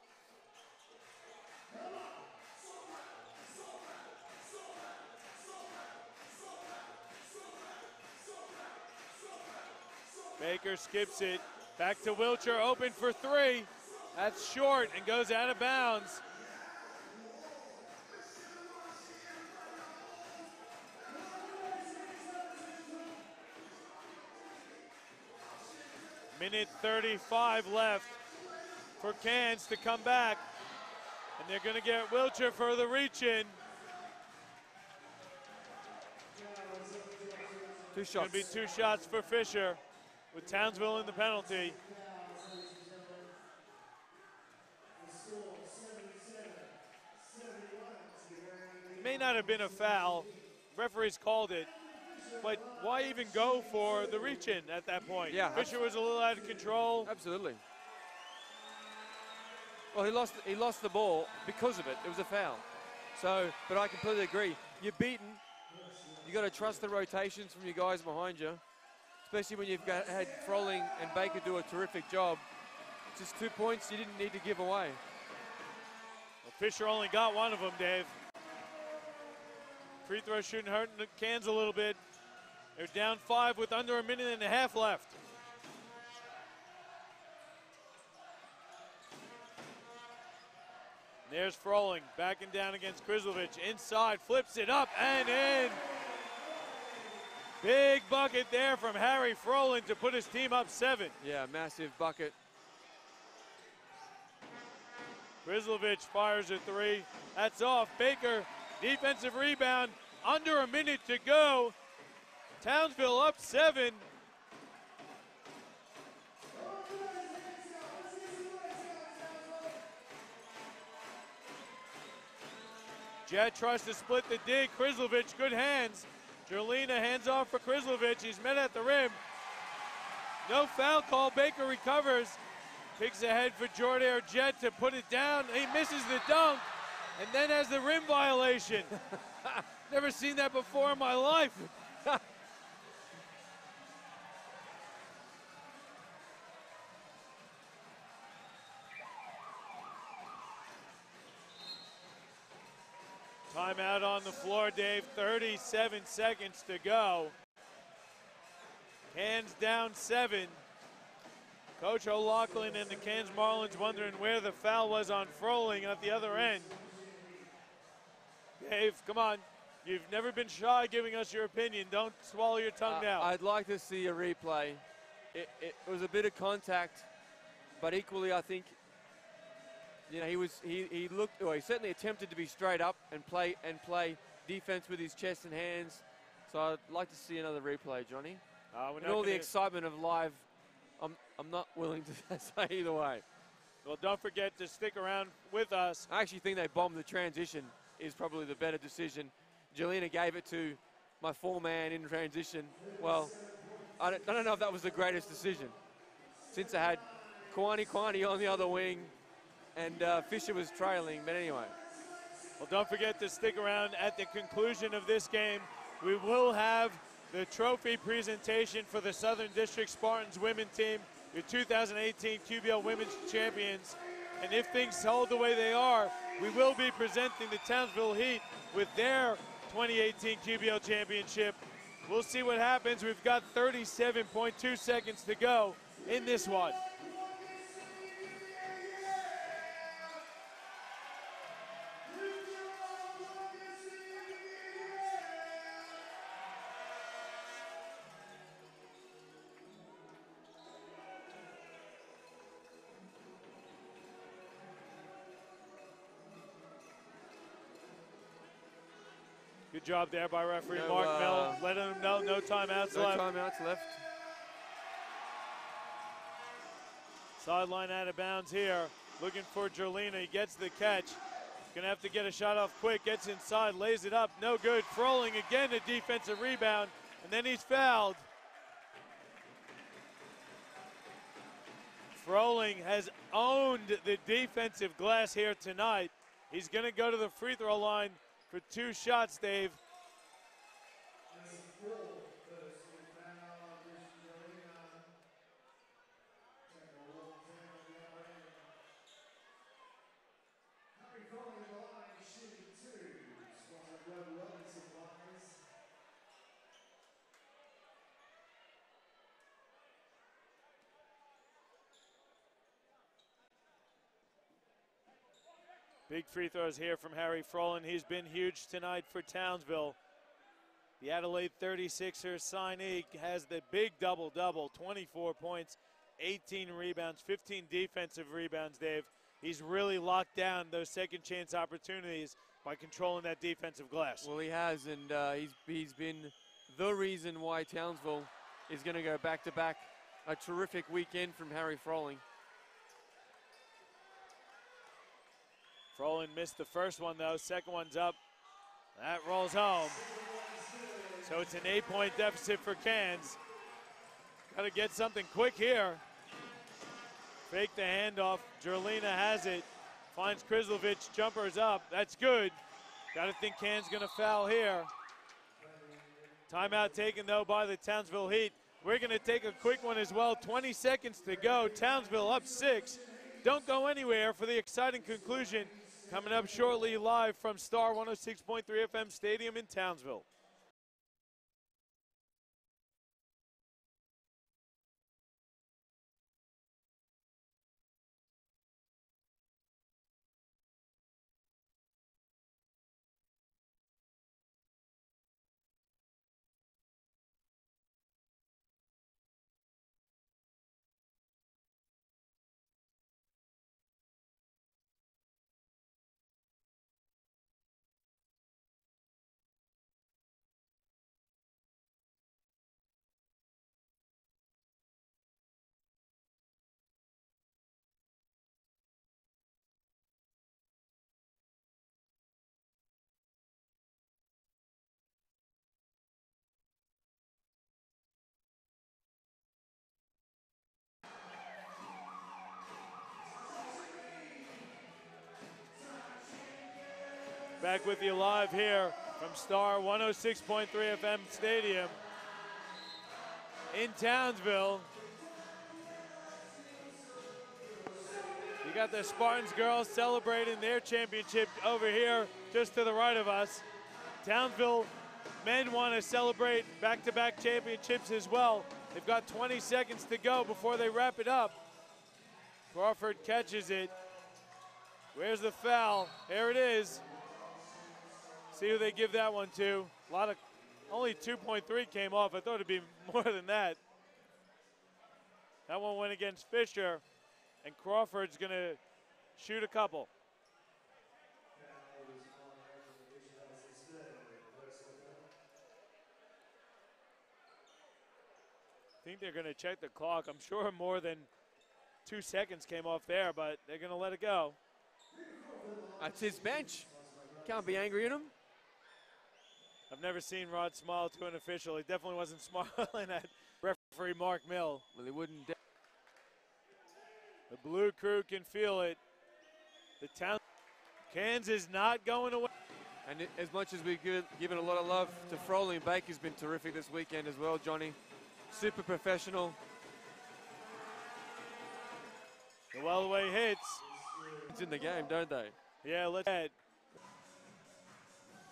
C: Baker skips it. Back to Wilcher, open for 3. That's short and goes out of bounds. Minute 35 left for Cans to come back. And they're going to get Wilcher for the reach-in.
B: 2 shots.
C: Going to be 2 shots for Fisher with Townsville in the penalty. It may not have been a foul. Referees called it. But why even go for the reach-in at that point?
B: Yeah,
C: Fisher was a little out of control.
B: Absolutely. Well, he lost the ball because of it. It was a foul. So, but I completely agree. You're beaten. You got to trust the rotations from your guys behind you, especially when you've had Froling and Baker do a terrific job. Just 2 points you didn't need to give away.
C: Well, Fisher only got one of them, Dave. Free throw shooting hurting the Cans a little bit. They're down 5 with under a minute and a half left. There's Froling backing down against Krizlovic. Inside, flips it up and in. Big bucket there from Harry Froling to put his team up 7.
B: Yeah, massive bucket.
C: Krizlovic fires a 3. That's off. Baker, defensive rebound. Under a minute to go. Townsville up 7. Jet tries to split the dig. Krizlovic, good hands. Jerlina hands off for Krizlovic. He's met at the rim. No foul call. Baker recovers. Picks ahead for Jordair Jet to put it down. He misses the dunk and then has the rim violation. Never seen that before in my life. Timeout on the floor, Dave. 37 seconds to go. Cairns down 7. Coach O'Loughlin and the Cairns Marlins wondering where the foul was on Froling at the other end. Dave, come on. You've never been shy giving us your opinion. Don't swallow your tongue now.
B: I'd like to see a replay. It was a bit of contact, but equally I think, you know, he looked, or he certainly attempted to be straight up and play defense with his chest and hands. So I'd like to see another replay, Johnny. And all the excitement of live, I'm not willing to say either way.
C: Well, don't forget to stick around with us.
B: I actually think they bombed the transition is probably the better decision. Jelena gave it to my 4-man in transition. Well, I don't know if that was the greatest decision, since I had Kwani on the other wing and Fisher was trailing, but anyway.
C: Well, don't forget to stick around at the conclusion of this game. We will have the trophy presentation for the Southern District Spartans women team, your 2018 QBL Women's Champions. And if things hold the way they are, we will be presenting the Townsville Heat with their 2018 QBL Championship. We'll see what happens. We've got 37.2 seconds to go in this one. Good job there by referee Mark Mill. Letting him know no timeouts left.
B: No timeouts left.
C: Sideline out of bounds here. Looking for Jerlina. He gets the catch. Gonna have to get a shot off quick. Gets inside, lays it up. No good. Froling again, a defensive rebound. And then he's fouled. Froling has owned the defensive glass here tonight. He's gonna go to the free throw line for 2 shots, Dave. Big free throws here from Harry Froling. He's been huge tonight for Townsville. The Adelaide 36ers signee has the big double-double, 24 points, 18 rebounds, 15 defensive rebounds, Dave. He's really locked down those second chance opportunities by controlling that defensive glass.
B: Well, he has, and he's been the reason why Townsville is going to go back-to-back. A terrific weekend from Harry Froling.
C: Froling missed the first one, though. Second one's up. That rolls home. So it's an 8-point deficit for Cairns. Got to get something quick here. Fake the handoff. Jerlina has it. Finds Krizlovic. Jumper's up. That's good. Got to think Cairns going to foul here. Timeout taken, though, by the Townsville Heat. We're going to take a quick one as well. 20 seconds to go. Townsville up 6. Don't go anywhere for the exciting conclusion. Coming up shortly live from Star 106.3 FM Stadium in Townsville. Back with you live here from Star 106.3 FM Stadium in Townsville. You got the Spartans girls celebrating their championship over here just to the right of us. Townsville men want to celebrate back-to-back championships as well. They've got 20 seconds to go before they wrap it up. Crawford catches it. Where's the foul? There it is. See who they give that one to. Only 2.3 came off. I thought it'd be more than that. That one went against Fisher, and Crawford's gonna shoot a couple. I think they're gonna check the clock. I'm sure more than 2 seconds came off there, but they're gonna let it go.
B: That's his bench. Can't be angry at him.
C: I've never seen Rod smile to an official. He definitely wasn't smiling at referee Mark Mill.
B: Well, he wouldn't.
C: The blue crew can feel it. Kansas not going away.
B: And as much as we've given a lot of love to Froling, Baker's been terrific this weekend as well, Johnny. Super professional.
C: The well-away hits.
B: It's in the game, don't they?
C: Yeah, let's head.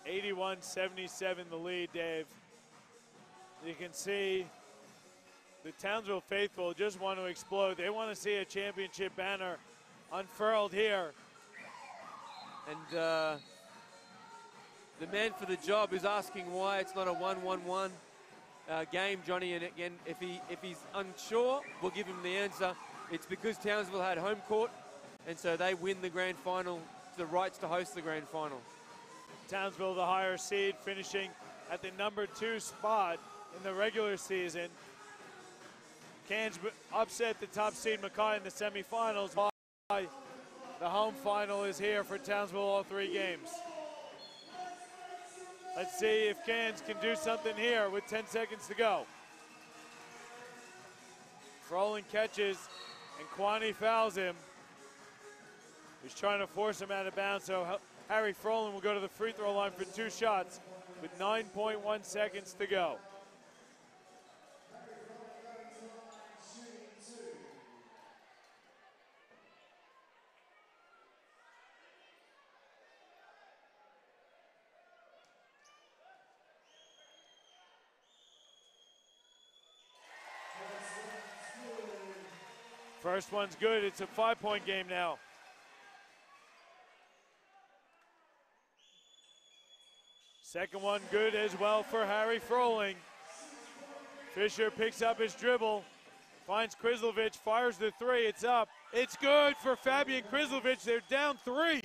C: 81-77 the lead, Dave. You can see the Townsville faithful just want to explode. They want to see a championship banner unfurled here.
B: And the man for the job is asking why it's not a 1-1-1 game, Johnny. And again, if he's unsure, we'll give him the answer. It's because Townsville had home court, and so they win the grand final, the rights to host the grand final.
C: Townsville, the higher seed, finishing at the #2 spot in the regular season. Cairns upset the top seed Mackay in the semifinals. The home final is here for Townsville all 3 games. Let's see if Cairns can do something here with 10 seconds to go. Froling catches, and Kwani fouls him. He's trying to force him out of bounds, so Harry Froling will go to the free throw line for 2 shots with 9.1 seconds to go. First one's good. It's a 5-point game now. Second one good as well for Harry Froling. Fisher picks up his dribble, finds Krizlovic, fires the 3. It's up. It's good for Fabian Krizlovic. They're down 3.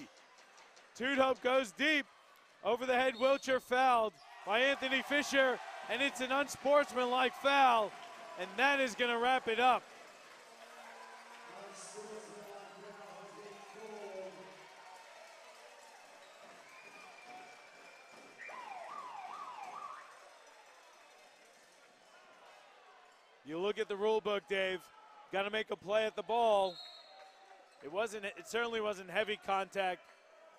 C: Tudhope goes deep. Over the head, Wilcher fouled by Anthony Fisher, and it's an unsportsmanlike foul, and that is going to wrap it up. You look at the rule book, Dave. Got to make a play at the ball. It certainly wasn't heavy contact,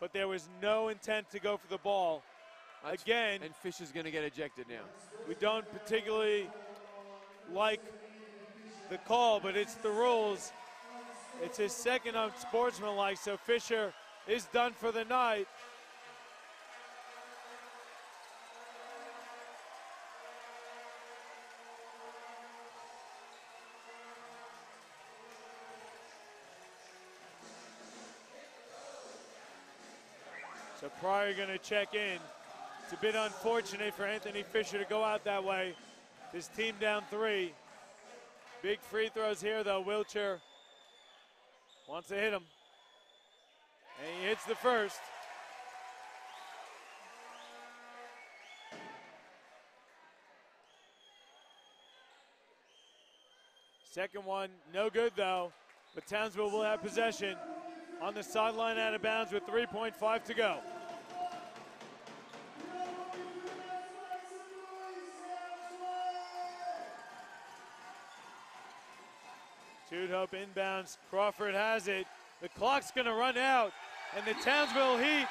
C: but there was no intent to go for the ball. Again,
B: and Fisher's going to get ejected now.
C: We don't particularly like the call, but it's the rules. It's his second unsportsmanlike, so Fisher is done for the night. So Pryor going to check in. It's a bit unfortunate for Anthony Fisher to go out that way. His team down 3. Big free throws here, though. Wilcher wants to hit him. And he hits the first. Second one, no good, though. But Townsville will have possession. On the sideline, out of bounds with 3.5 to go. Tudhope inbounds. Crawford has it. The clock's going to run out, and the Townsville Heat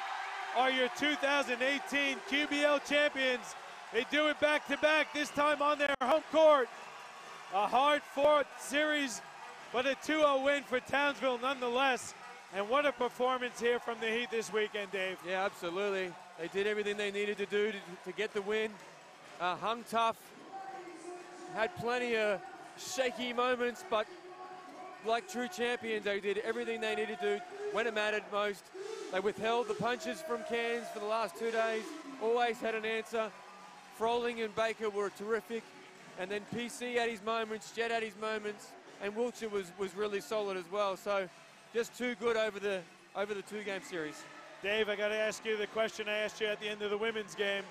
C: are your 2018 QBL champions. They do it back-to-back, this time on their home court. A hard-fought series, but a 2-0 win for Townsville nonetheless. And what a performance here from the Heat this weekend, Dave.
B: Yeah, absolutely. They did everything they needed to do to get the win. Hung tough, had plenty of shaky moments, but like true champions, they did everything they needed to do when it mattered most. They withheld the punches from Cairns for the last 2 days, always had an answer. Froling and Baker were terrific, and then PC had his moments, Jet had his moments, and Wiltshire was really solid as well. So just too good over the 2-game series.
C: Dave, I got to ask you the question I asked you at the end of the women's game.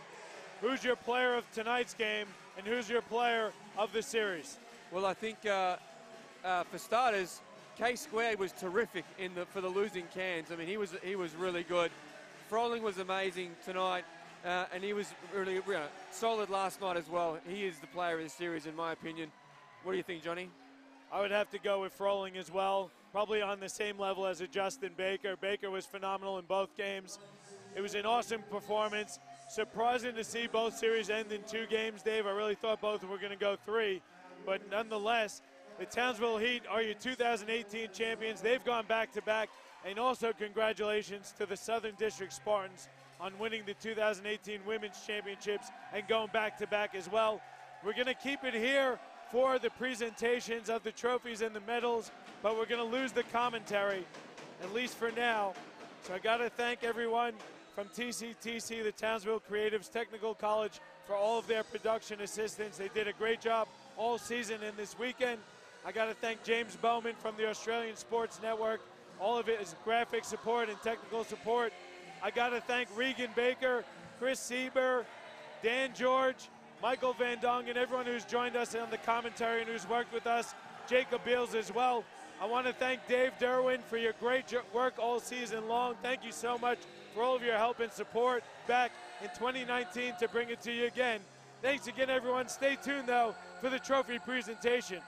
C: Who's your player of tonight's game, and who's your player of the series?
B: Well, I think for starters, K-Squared was terrific for the losing Cairns. I mean, he was really good. Froling was amazing tonight, and he was really solid last night as well. He is the player of the series, in my opinion. What do you think, Johnny?
C: I would have to go with Froling as well, probably on the same level as a Justin Baker. Baker was phenomenal in both games. It was an awesome performance. Surprising to see both series end in 2 games, Dave. I really thought both were going to go 3. But nonetheless, the Townsville Heat are your 2018 champions. They've gone back-to-back. And also congratulations to the Southern District Spartans on winning the 2018 Women's Championships and going back-to-back as well. We're going to keep it here for the presentations of the trophies and the medals, but we're going to lose the commentary, at least for now. So I got to thank everyone from TCTC, the Townsville Creatives Technical College, for all of their production assistants. They did a great job all season and this weekend. I got to thank James Bowman from the Australian Sports Network, all of his graphic support and technical support. I got to thank Regan Baker, Chris Sieber, Dan George, Michael Van Dong, and everyone who's joined us on the commentary and who's worked with us, Jacob Beals as well. I want to thank Dave Derwin for your great work all season long. Thank you so much for all of your help and support back in 2019 to bring it to you again. Thanks again, everyone. Stay tuned, though, for the trophy presentation.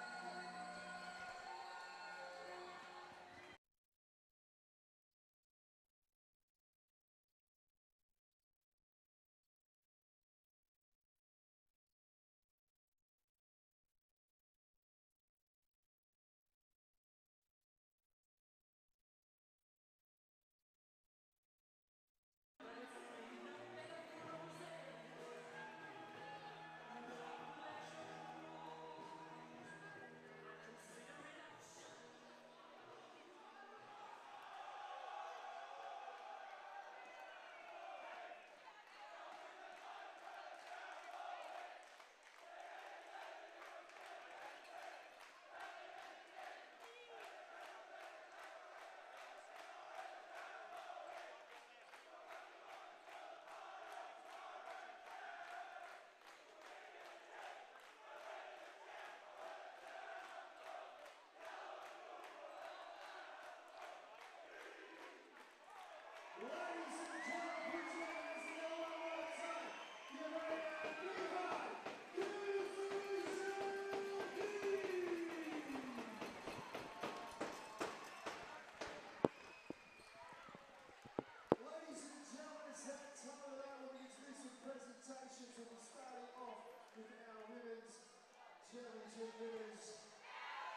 D: Championship winners.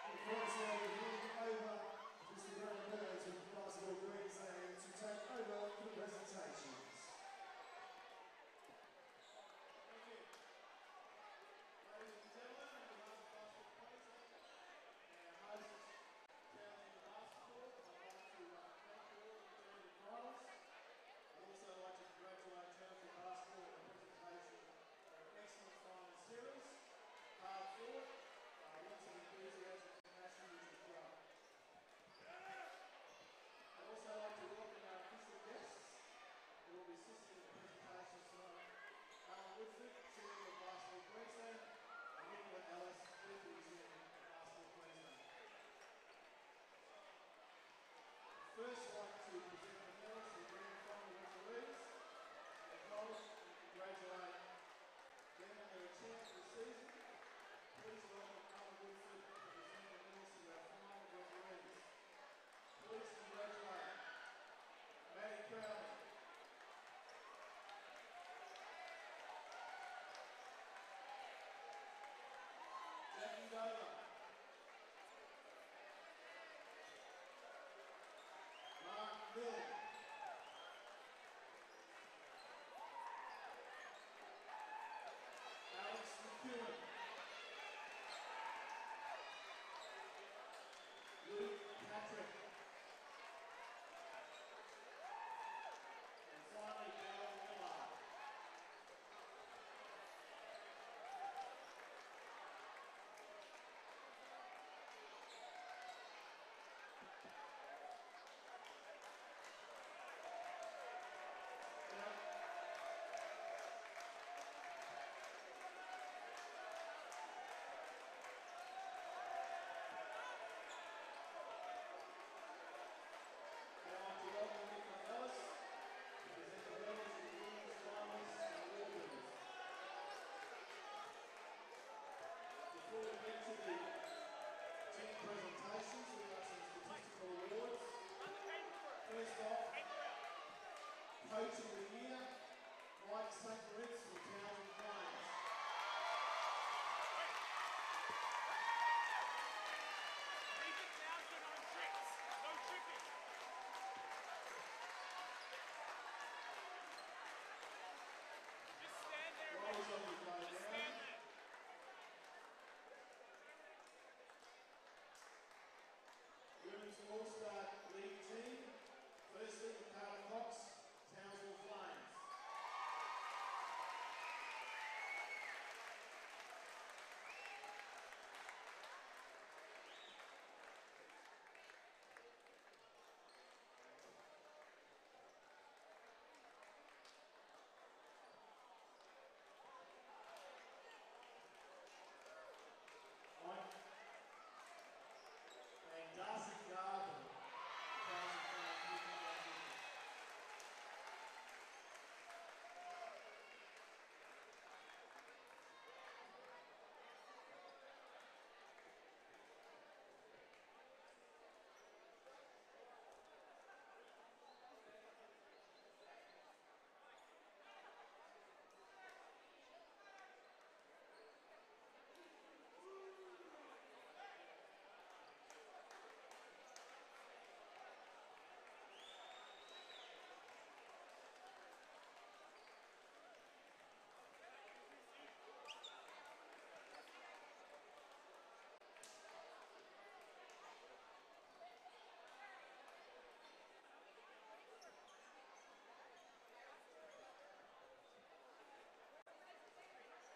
D: The first one will hand over to the Grand Birds of Basketball Queensland to take over for the presentations. Coach of the Year, Mike St. Moritz from Townsend Flames. Rolls on your play down. Women's All-Star League team. Firstly, the Carter Fox, Townsville Flames. And Darcy Garden, Townsville Flames.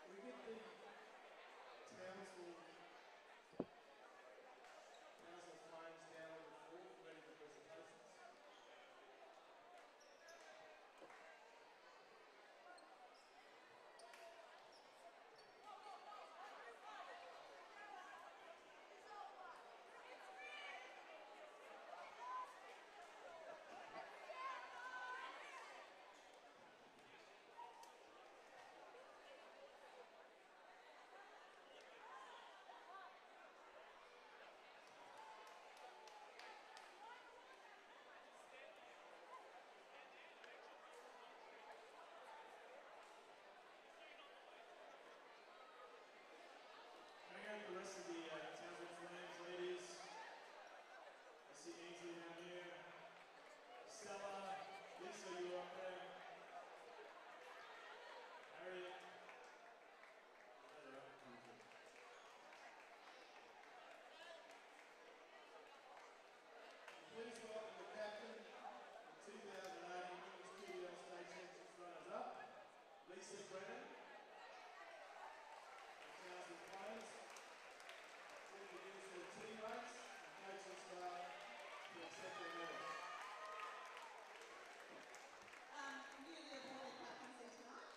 D: We get the Townsville Flames down on the floor, ready for presentations. Bring out the rest of the Townsville Flames ladies. I see Ainsley down here. Stella, Lisa, you up there. Harriet. Please welcome the captain, the 2018 Women's QBL State Championship runners-up, Lisa Brennan, of Townsville Flames. To introduce her teammates and coaching staff to accept their medals.
E: Newly appointed captains here tonight.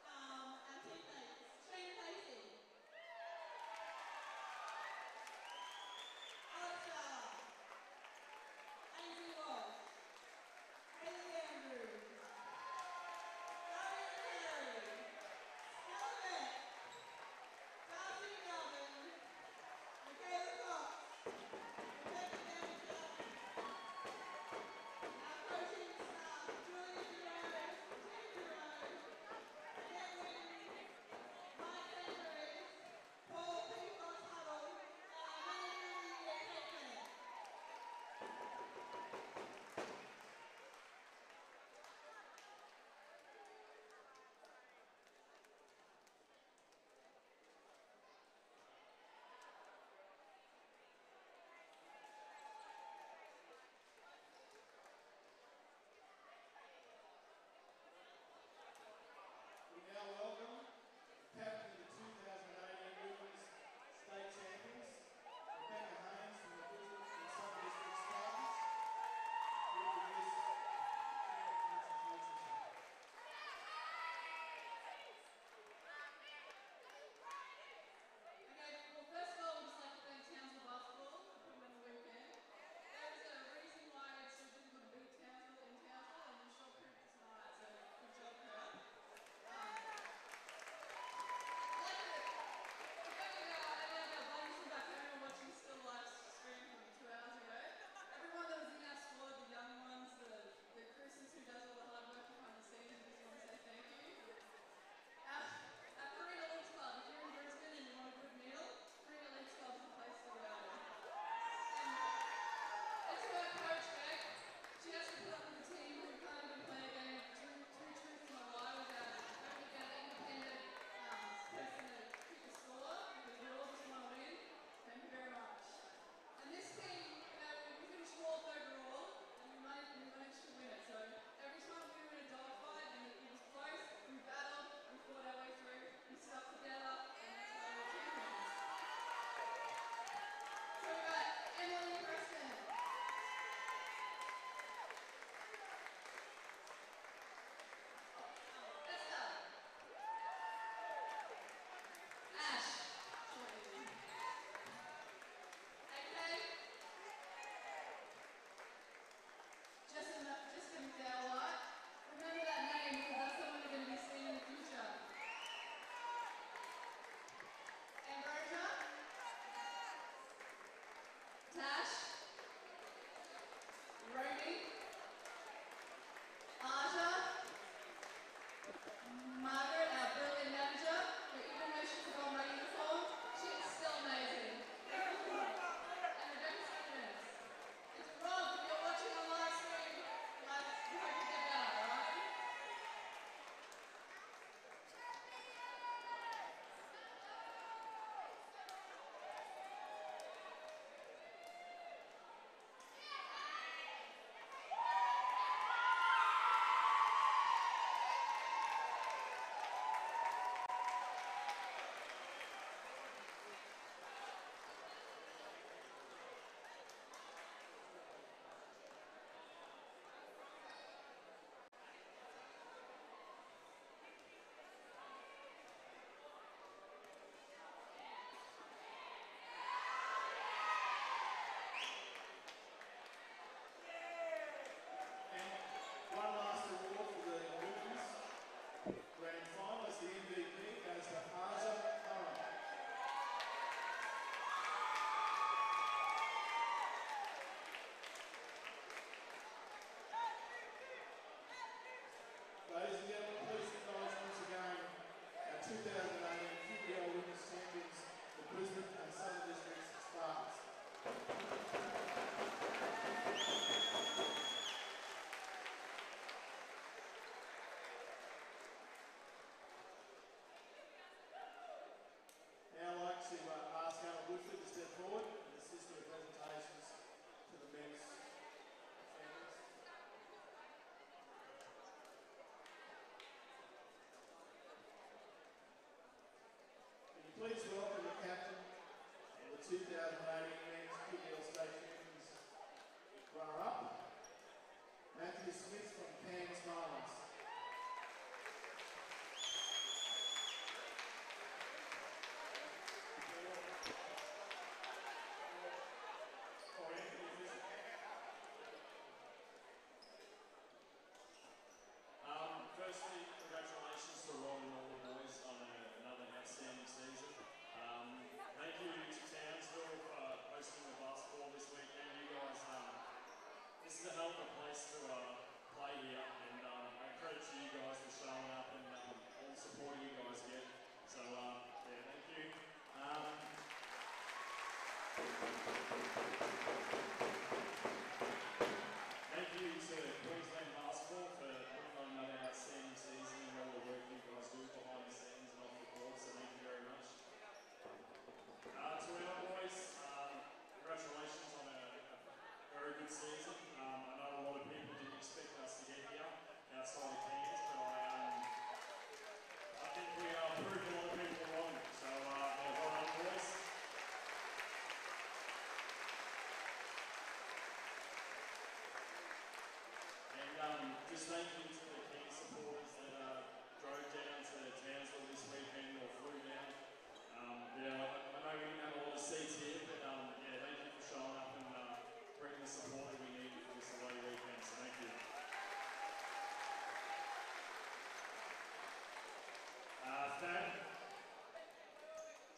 E: Our teammates, Shane Casey, Alex Fowler, Ainsley Walsh, Haley Andrews, Darian Carey, Stella Beck, Darcy Melvin, Michaela Cox, Rebecca Danica,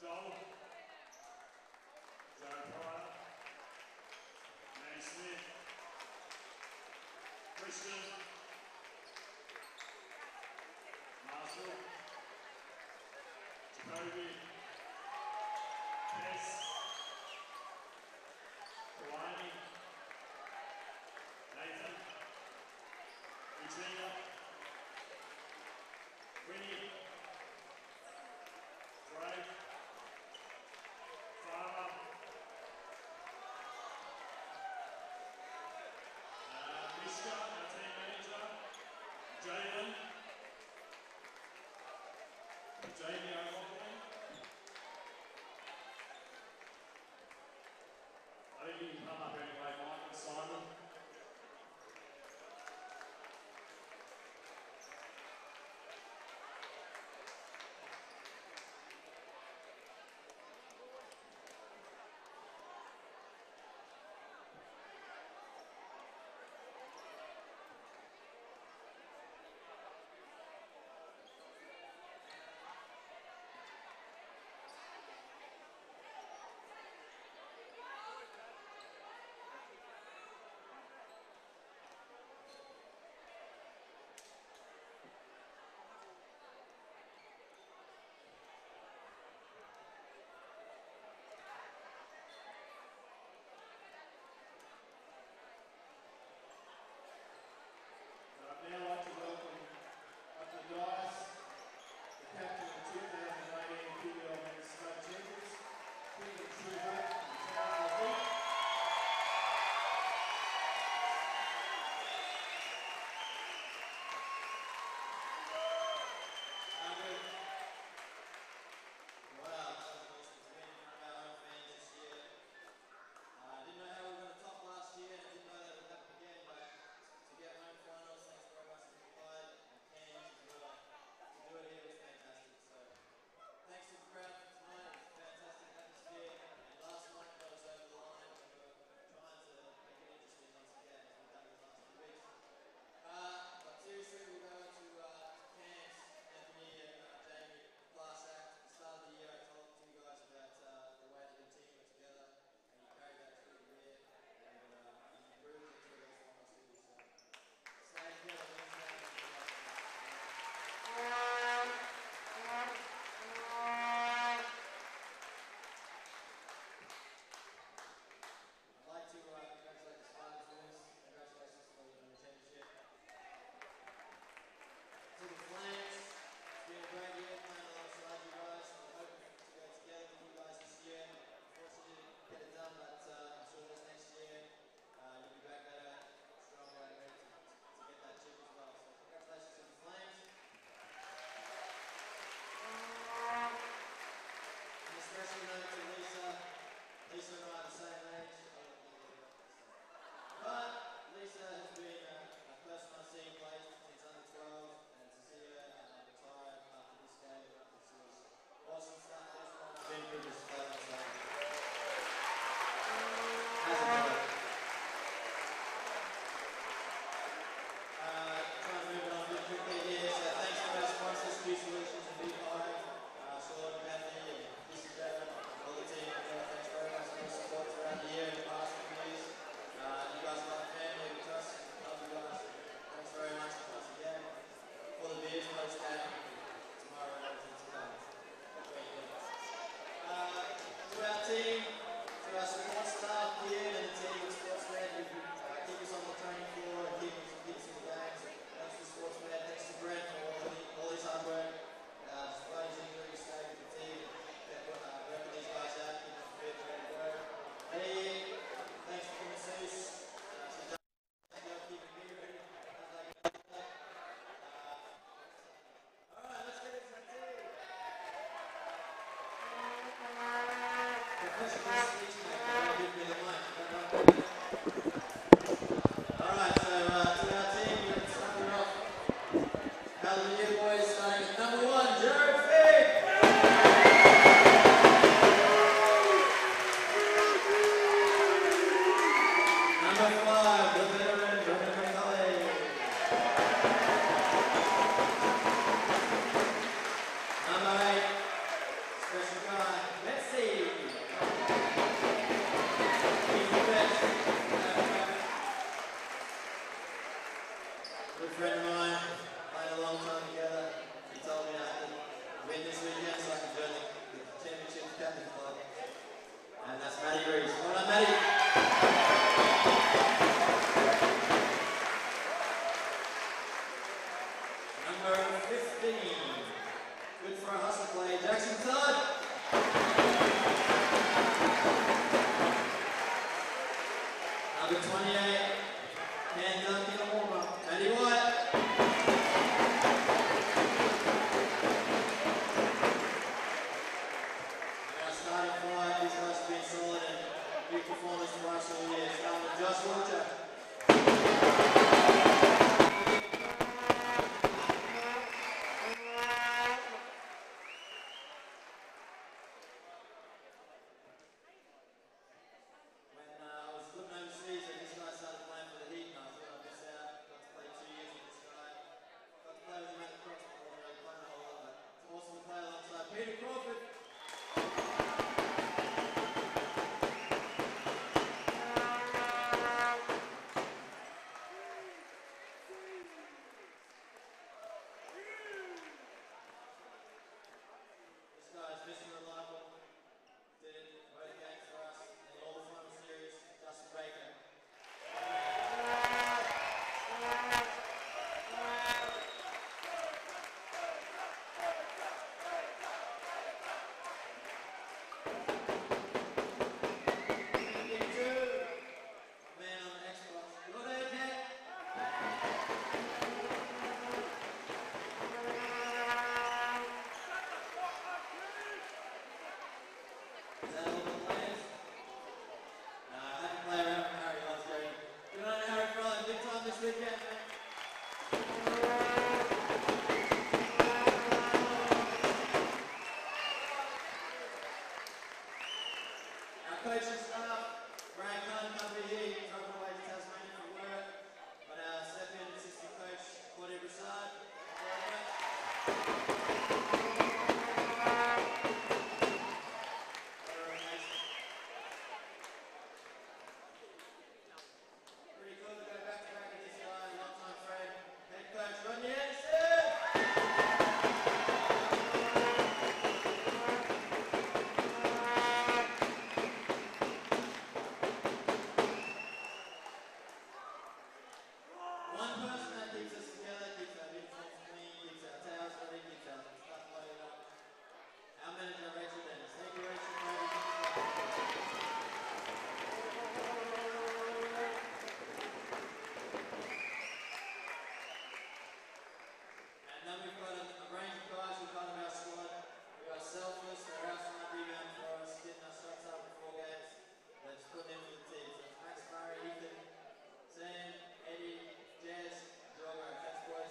D: Joel, Joe Pryor, Manny Smith, Christian, Marshall, Jacoby, Tess, Kalani, Nathan, Regina, Winnie, Drake, Farmer, Mishka, our team manager, Jalen, Jamie O'Loughlin, I think you can come up anyway, Mike and Simon. I'd now like to welcome up the dais the captain of the 2018 QBL State Champions, Peter Truba and Tara Holt.
F: Wow, it's been our own fans this year. I didn't know how we were going to top last year, and I didn't know that would happen again, but to get home finals, thanks very much to Clyde and Cairns as well. To do it here was fantastic. So thanks to the crowd for tonight. It was a fantastic atmosphere. And last night got us over the line. We were trying to make it interesting once again, as we've done the last 2 weeks. But seriously, we'll go to Cairns, Anthony and Jamie, class act. At the start of the year, I told you guys about the way that your team were together, and you carried that through the year, and you proved it through those finals too. So stay together, Wednesday. I'd like to congratulate the Spartans winners. Congratulations for the championship. To the Flames, it's been a great year playing alongside you guys. We're hoping to go together with you guys this year. Unfortunately, didn't get it done, but I'm sure that next year you'll be back better, stronger, and ready to get that chip as well. So congratulations to the Flames. And a special note to Lisa. Lisa and I are the same age. But Lisa has been a person I've seen play since under 12, and to see her retire after this game, this was awesome stuff. This one I've been through this club, so as a brother. Trying to move it on a bit quickly here, so thanks to our sponsors, Q Solutions and Big Five, Charlotte and Bethany, and this is Devon, all the team. Thanks very much for your support throughout the year and the past few years. You guys are like family with us. Love you guys. Thanks very much once again for the beers post-game tomorrow and everything to come. To our team, to our support staff here and the team at Sportsmed who keep us on the training floor and keep us in the games. Thanks to Sportsmed, thanks to Brent for all his hard work. Despite his injury, he stayed with the team and working these guys out, keeping them fit, ready to go. Hey, thanks for the masseuse. Keeping me ready. Alright, let's get into the team. Professional speech maker, don't give me the mic. Alright, so to our team, let's start it off. Hallelujah, boys, starting at number 1, Jared Figg. Number 5, the veteran, Brendan McCulley. Number 8, special guy, win this weekend so I can join the championship captain club. And that's Matty Reese. Well done, Matty. Number 15. Good for a hustle play. Jackson Todd. Number 28. Ken Duncan in the warm-up. Matty White. Starting five, these guys have been solid and big performance for us all year. Starting with Josh Wiltshire. When I was looking overseas and this guy started playing for the Heat, and I thought I'd miss out. Got to play 2 years with this guy. Got to play with him at the cross, but I wasn't really playing a whole lot. But it's awesome to play alongside Peter Crawford. This guy is Mr. Reliable. Did it both games for us in all the final series. Justin Baker. Big two. Man on the Xbox. Go there, Jet. Is that all the players? Nah, I had to play around with Harry last game. Good on Harry Fry, big time this weekend, man. Our coaching staff, Brad Cullen can't be here, he's on the way to Tasmania for work. But our second assistant coach, Claudia Broussard. Pretty cool to go back to back with this guy, long-time friend, head coach Rodney Anderson. One person that keeps us together, keeps our uniforms clean, keeps our towels ready, keeps our stuff loaded up. Our manager, Rachel Dennis. Thank you, Rachel, for everything. And then we've got a range of guys who come in our squad. We've got Selfless, they're outside rebound for us, getting our shots up before games. They're just putting in for the team. So it's Max Murray, Ethan, Sam, Eddie, Jazz, Jogo. Thanks, boys.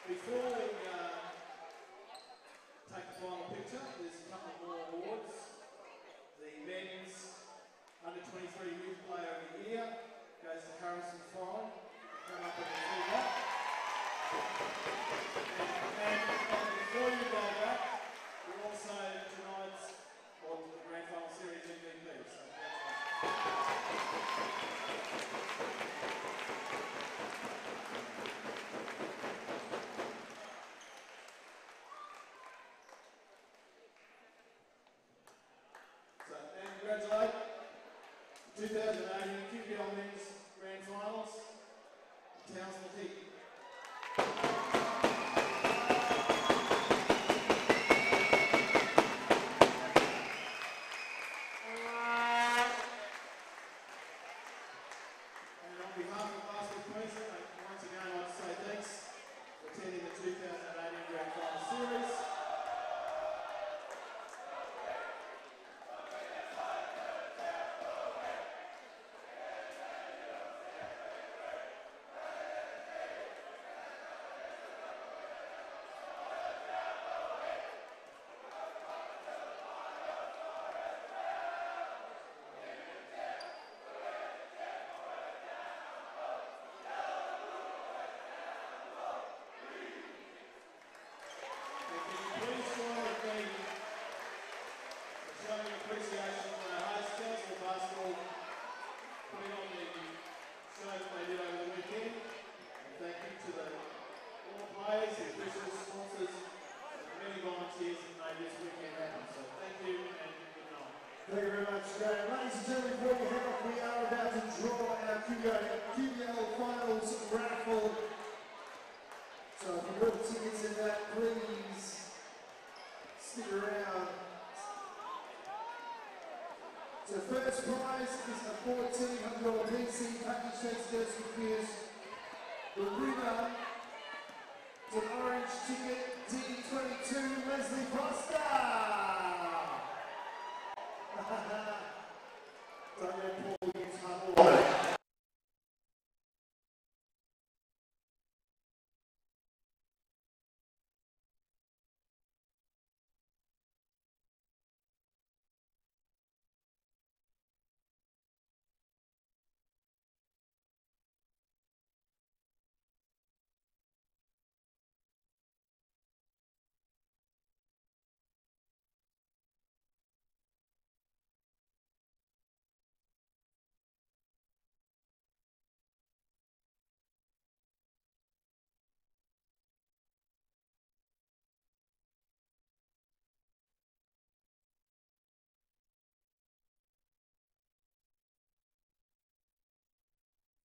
D: Before we take the final picture, there's a couple more awards. The men's under-23 youth player of the year goes to Harrison Foran. Come up and receive that. And before you go back, we're also tonight's or the grand final series MVP. So and congratulate 2018 QBL Men's Grand Finals, Townsville Heat. And on behalf of Basketball Queensland, I once again like to say thanks for attending the 2018 Grand Final Series. Thank you. officials, sponsors, and many volunteers that made this weekend happen. So thank you and good night.
G: Thank you very much, Graham. Ladies and gentlemen, before you head off, we are about to draw our QBL Finals raffle. So if you bought tickets in that, please stick around. So first prize is a $1,400 PC package thanks to those confused. The winner is an orange ticket, D22 Leslie Foster.